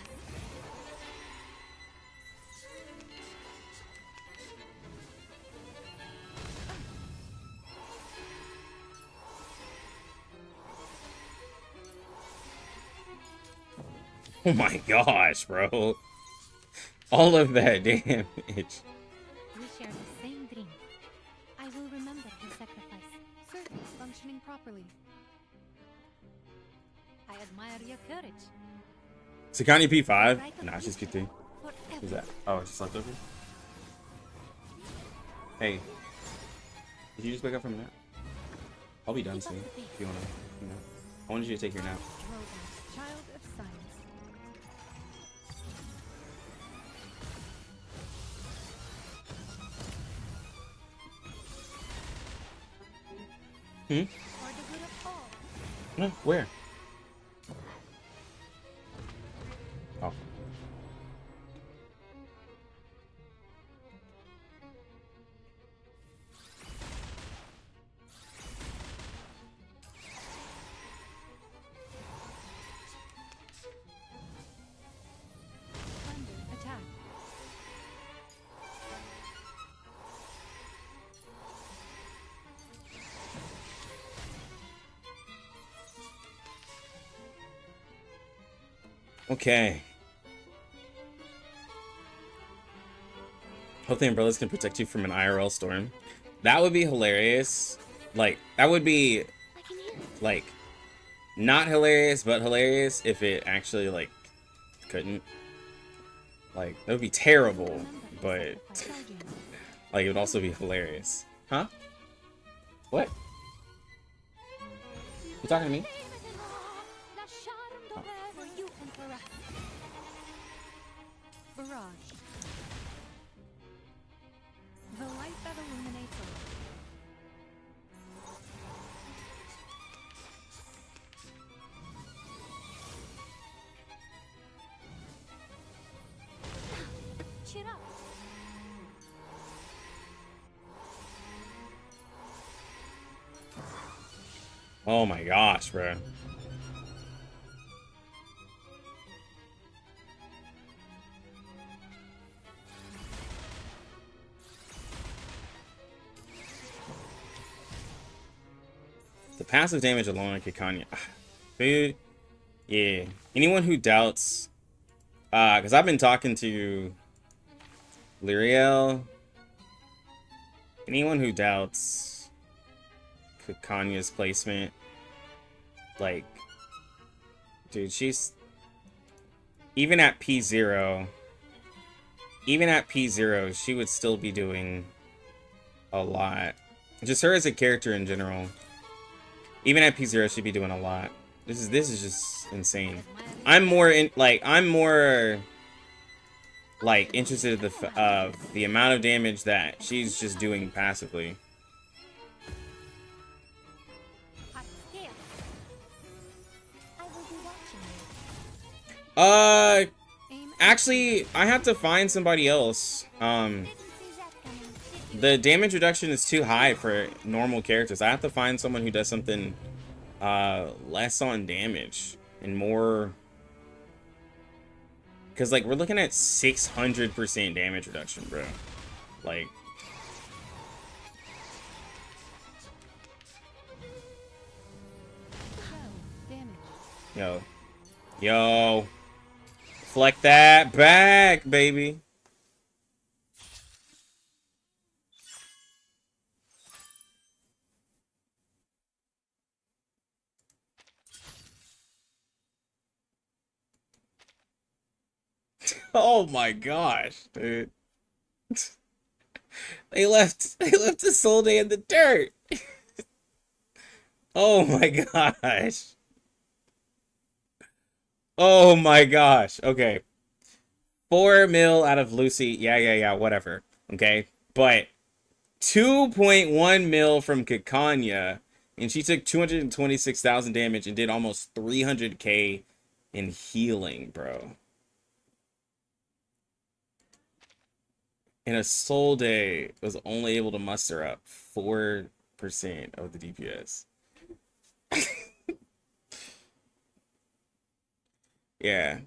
Oh my gosh, bro. All of that damage. We share the same dream. I will remember your sacrifice. Circuits functioning properly. I admire your courage. Sakani P5? Nah, it's just P3. Forever. Who's that? Oh, it's just left over? Hey. Did you just wake up from a nap? I'll be done soon. If you wanna, you know. I wanted you to take your nap. Robot, child of science. For the good of all. No, where? Oh. Thunder attack. Okay. Hope the umbrellas can protect you from an IRL storm. That would be hilarious. Like, that would be, I can hear it. like, not hilarious, but hilarious if it actually, like, couldn't. Like, that would be terrible, but, like, it would also be hilarious. Huh? What? You talking to me? La charme for you, Emperor. Barrage. The light that illuminates all. Cheer up. Oh my gosh, bro. The passive damage alone on Kikanya. Dude, yeah. Anyone who doubts, because I've been talking to Lyriel. Anyone who doubts Kikanya's placement, like, dude, she's even at P0, she would still be doing a lot. Just her as a character in general. Even at P0, she'd be doing a lot. This is just insane. I'm more like interested in the amount of damage that she's just doing passively. Hot scale. I will be watching you. Uh, Aim Actually, I have to find somebody else. The damage reduction is too high for normal characters. I have to find someone who does something less on damage and more, because like we're looking at 600% damage reduction, bro. Like, yo, fleck that back, baby. Oh my gosh, dude. They left the Soul Day in the dirt. Oh my gosh. Oh my gosh. Okay. 4 mil out of Lucy. Yeah, whatever. Okay. But 2.1 mil from Kikanya, and she took 226,000 damage and did almost 300k in healing, bro. And a Soul Day was only able to muster up 4% of the DPS. Yeah.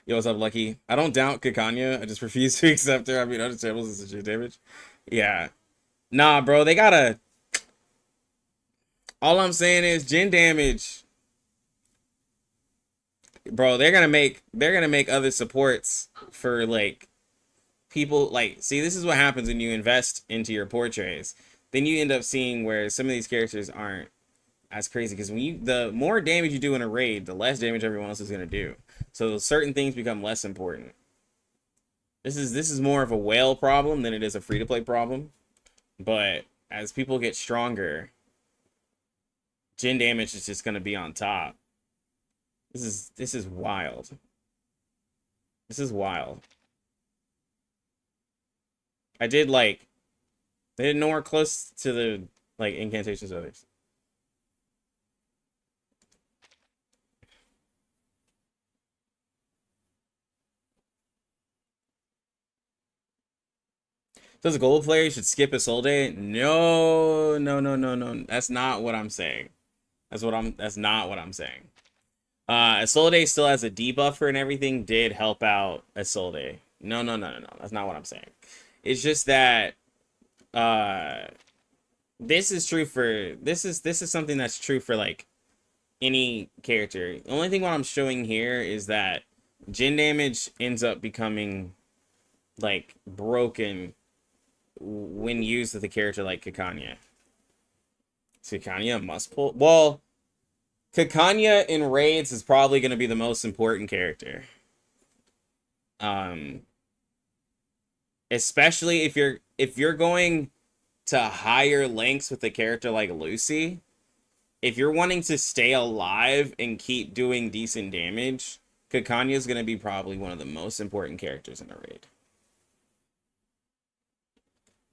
Yo, what's up, Lucky? I don't doubt Kikanya. I just refuse to accept her. I mean, understandable is such damage. Yeah. Nah, bro, they gotta... All I'm saying is gen damage. Bro, they're gonna make other supports for like people. Like, see, this is what happens when you invest into your portraits. Then you end up seeing where some of these characters aren't as crazy, because when the more damage you do in a raid, the less damage everyone else is gonna do. So certain things become less important. This is more of a whale problem than it is a free-to-play problem. But as people get stronger, gen damage is just gonna be on top. This is wild. This is wild. I did like, they did nowhere close to the like incantations of others. So as a gold player, you should skip a Soul Day. No. That's not what I'm saying. That's not what I'm saying. A Soul Day still has a debuffer and everything did help out a Soul Day. No. That's not what I'm saying. It's just that this is true for this is something that's true for like any character. The only thing what I'm showing here is that gen damage ends up becoming like broken when used with a character like Kikanya. Is Kikanya a must pull? Well, Kikanya in raids is probably going to be the most important character. Especially if you're going to higher lengths with a character like Lucy. If you're wanting to stay alive and keep doing decent damage, Kikanya is going to be probably one of the most important characters in a raid.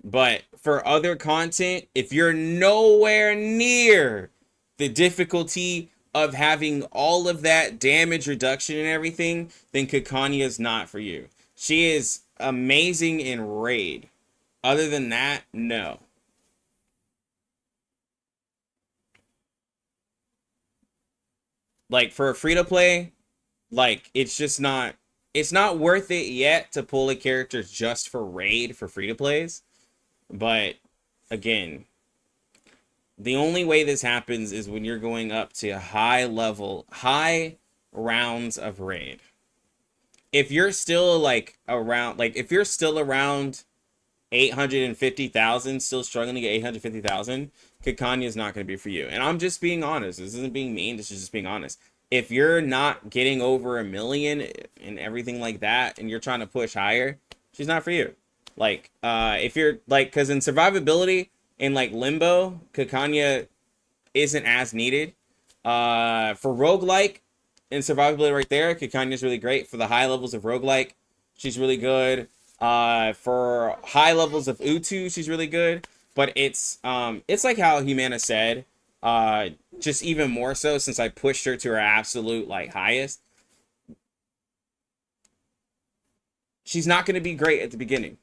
But for other content, if you're nowhere near the difficulty of having all of that damage reduction and everything, then Kikanya is not for you. She is amazing in raid. Other than that, no. Like, for a free-to-play, like, it's just not... It's not worth it yet to pull a character just for raid for free-to-plays. But, again, the only way this happens is when you're going up to high rounds of raid. If you're still, like, around... Like, if you're still around 850,000, still struggling to get 850,000, Kikanya is not going to be for you. And I'm just being honest. This isn't being mean. This is just being honest. If you're not getting over 1 million and everything like that, and you're trying to push higher, she's not for you. Like, if you're, like, because in survivability, in, like, Limbo, Kikanya isn't as needed. For roguelike, in survivability right there, Kikanya is really great. For the high levels of roguelike, she's really good. For high levels of Utu, she's really good. But it's like how Humana said, just even more so since I pushed her to her absolute, like, highest. She's not going to be great at the beginning.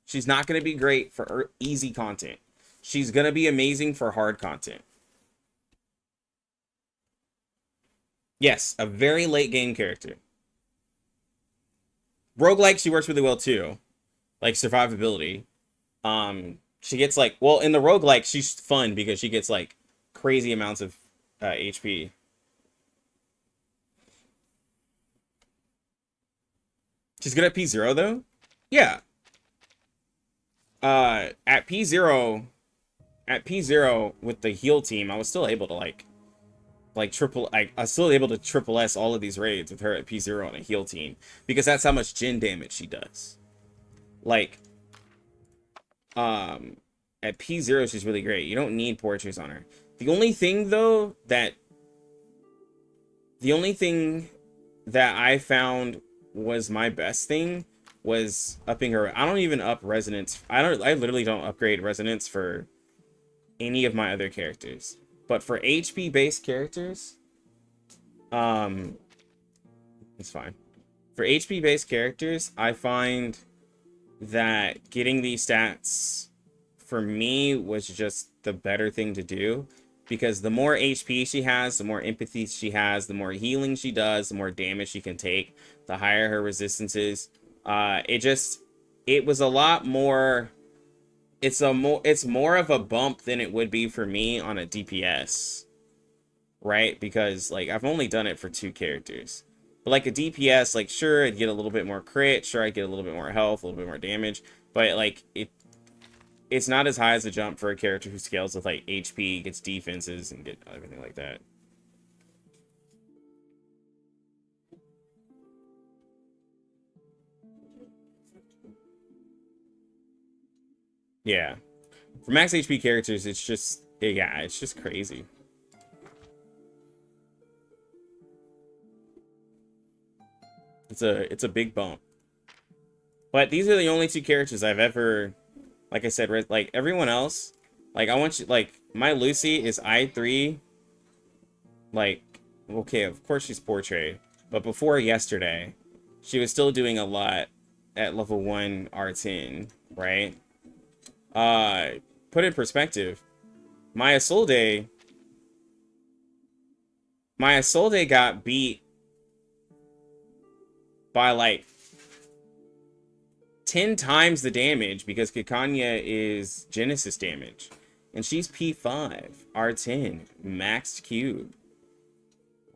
She's not going to be great for easy content. She's going to be amazing for hard content. Yes, a very late game character. Roguelike, she works really well too. Like survivability. She gets like, well, in the roguelike, she's fun because she gets like crazy amounts of HP. She's good at P0 though? Yeah. At P0 with the heal team, I was still able to like triple, I was still able to triple S all of these raids with her at P0 on a heal team because that's how much gen damage she does. Like, at P0 she's really great. You don't need portraits on her. The only thing though that I found was my best thing was upping her. I don't even up resonance. I literally don't upgrade resonance for any of my other characters. But for HP based characters, it's fine. For HP based characters, I find that getting these stats for me was just the better thing to do, because the more HP she has, the more empathy she has, the more healing she does, the more damage she can take, the higher her resistance is. It was a lot more. It's more of a bump than it would be for me on a DPS, right? Because like I've only done it for 2 characters, but like a DPS, like sure I'd get a little bit more crit, sure I'd get a little bit more health, a little bit more damage, but like it's not as high as a jump for a character who scales with like HP, gets defenses, and get everything like that. Yeah. For max HP characters, it's just, yeah, it's just crazy. It's a big bump. But these are the only 2 characters I've ever, like I said, like everyone else, like I want you, like my Lucy is I3. Like, okay, of course she's portrait, but before yesterday, she was still doing a lot at level 1 R10, right? Put in perspective, my Isolde got beat by like 10 times the damage because Kikanya is Genesis damage, and she's P5 R10 maxed cube,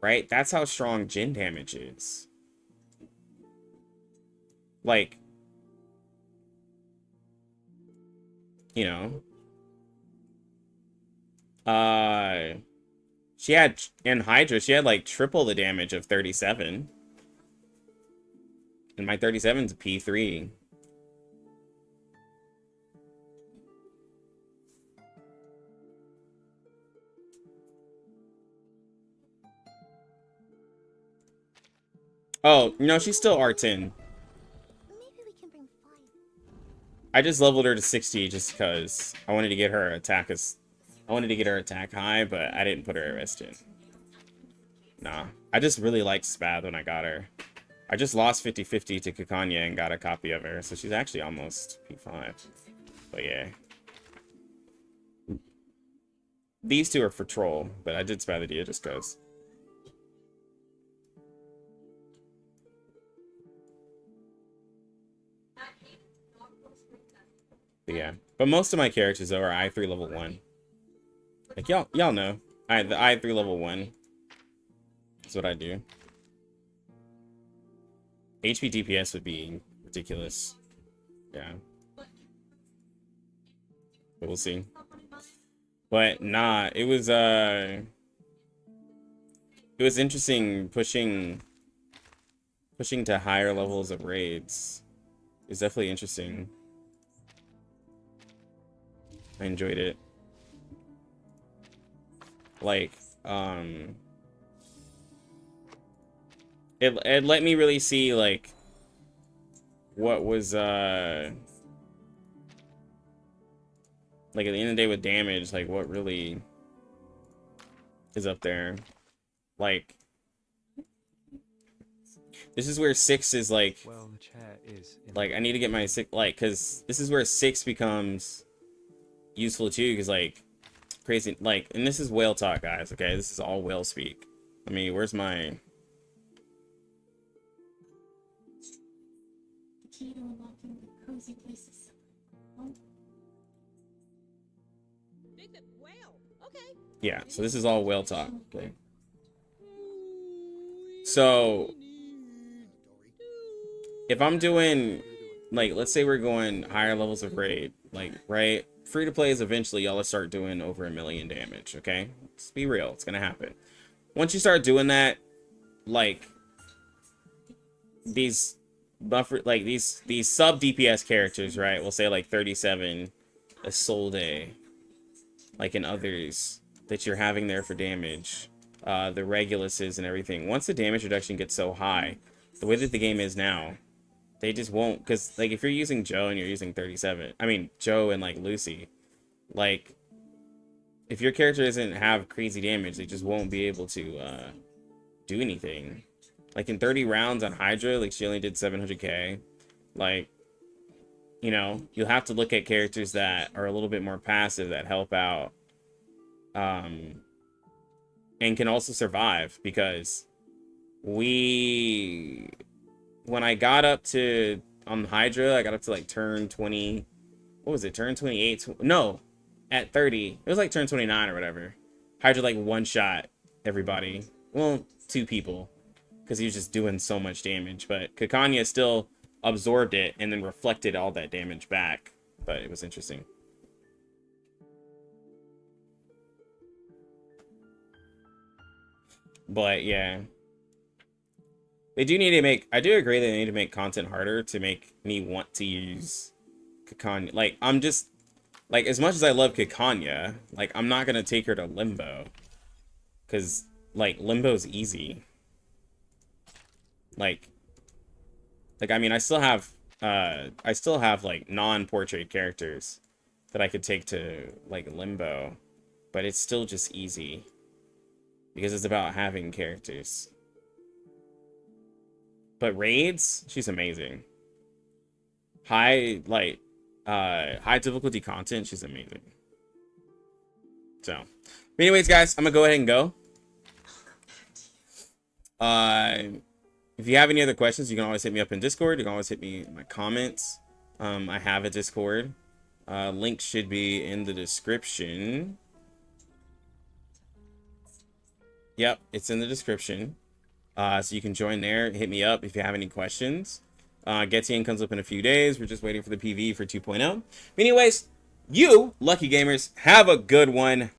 right? That's how strong gen damage is. Like, you know, she had, in Hydra, she had like triple the damage of 37. And my 37's a P3. Oh, no, she's still R10. Maybe we can bring fire. I just leveled her to 60 just because I wanted to get her attack high, but I didn't put her at rest in. Nah, I just really liked Spath when I got her. I just lost 50-50 to Kikanya and got a copy of her, so she's actually almost P5. But yeah. These 2 are for troll, but I did Spathidea just because. But yeah. But most of my characters, though, are I3 level 1. Like, y'all know. The I3 level 1. That's what I do. HP DPS would be ridiculous. Yeah. But we'll see. But nah, it was interesting pushing to higher levels of raids. It's definitely interesting. I enjoyed it. Like, it let me really see like what was like at the end of the day with damage, like what really is up there. Like This is where 6 is like, Well, the chair is in I need to get my 6, like, because this is where 6 becomes useful too, because, like, crazy, like, and this is whale talk, guys, okay? This is all whale speak. I mean, where's my... The key to unlocking the cozy places. Big whale. Okay. Yeah, so this is all whale talk, okay? So, if I'm doing, like, let's say we're going higher levels of raid, like, right? Free to play is eventually y'all start doing over 1 million damage, okay? Let's be real, it's gonna happen. Once you start doing that, like, these buffer, like, these sub DPS characters, right? We'll say like 37 Isolde, like in others that you're having there for damage, the Reguluses and everything. Once the damage reduction gets so high, the way that the game is now, they just won't, because, like, if you're using Joe and you're using 37, I mean, Joe and, like, Lucy, like, if your character doesn't have crazy damage, they just won't be able to, do anything. Like, in 30 rounds on Hydra, like, she only did 700k. Like, you know, you'll have to look at characters that are a little bit more passive that help out, and can also survive, because when I got up to, on Hydra, I got up to, like, turn 20, what was it, turn 28, no, at 30, it was, like, turn 29 or whatever. Hydra, like, one-shot everybody, well, 2 people, because he was just doing so much damage, but Kakanya still absorbed it and then reflected all that damage back, but it was interesting. But, yeah. They do need to make... I do agree they need to make content harder to make me want to use Kakanya. Like, I'm just... Like, as much as I love Kakanya, like, I'm not going to take her to Limbo. Because, like, Limbo's easy. Like, I mean, I still have, like, non-portrait characters that I could take to, like, Limbo. But it's still just easy. Because it's about having characters. But raids, she's amazing. High difficulty content, she's amazing. So, anyways, guys, I'm gonna go ahead and go. If you have any other questions, you can always hit me up in Discord. You can always hit me in my comments. I have a Discord. Link should be in the description. Yep, it's in the description. So you can join there. Hit me up if you have any questions. Getian comes up in a few days. We're just waiting for the PV for 2.0. Anyways, you, lucky gamers, have a good one.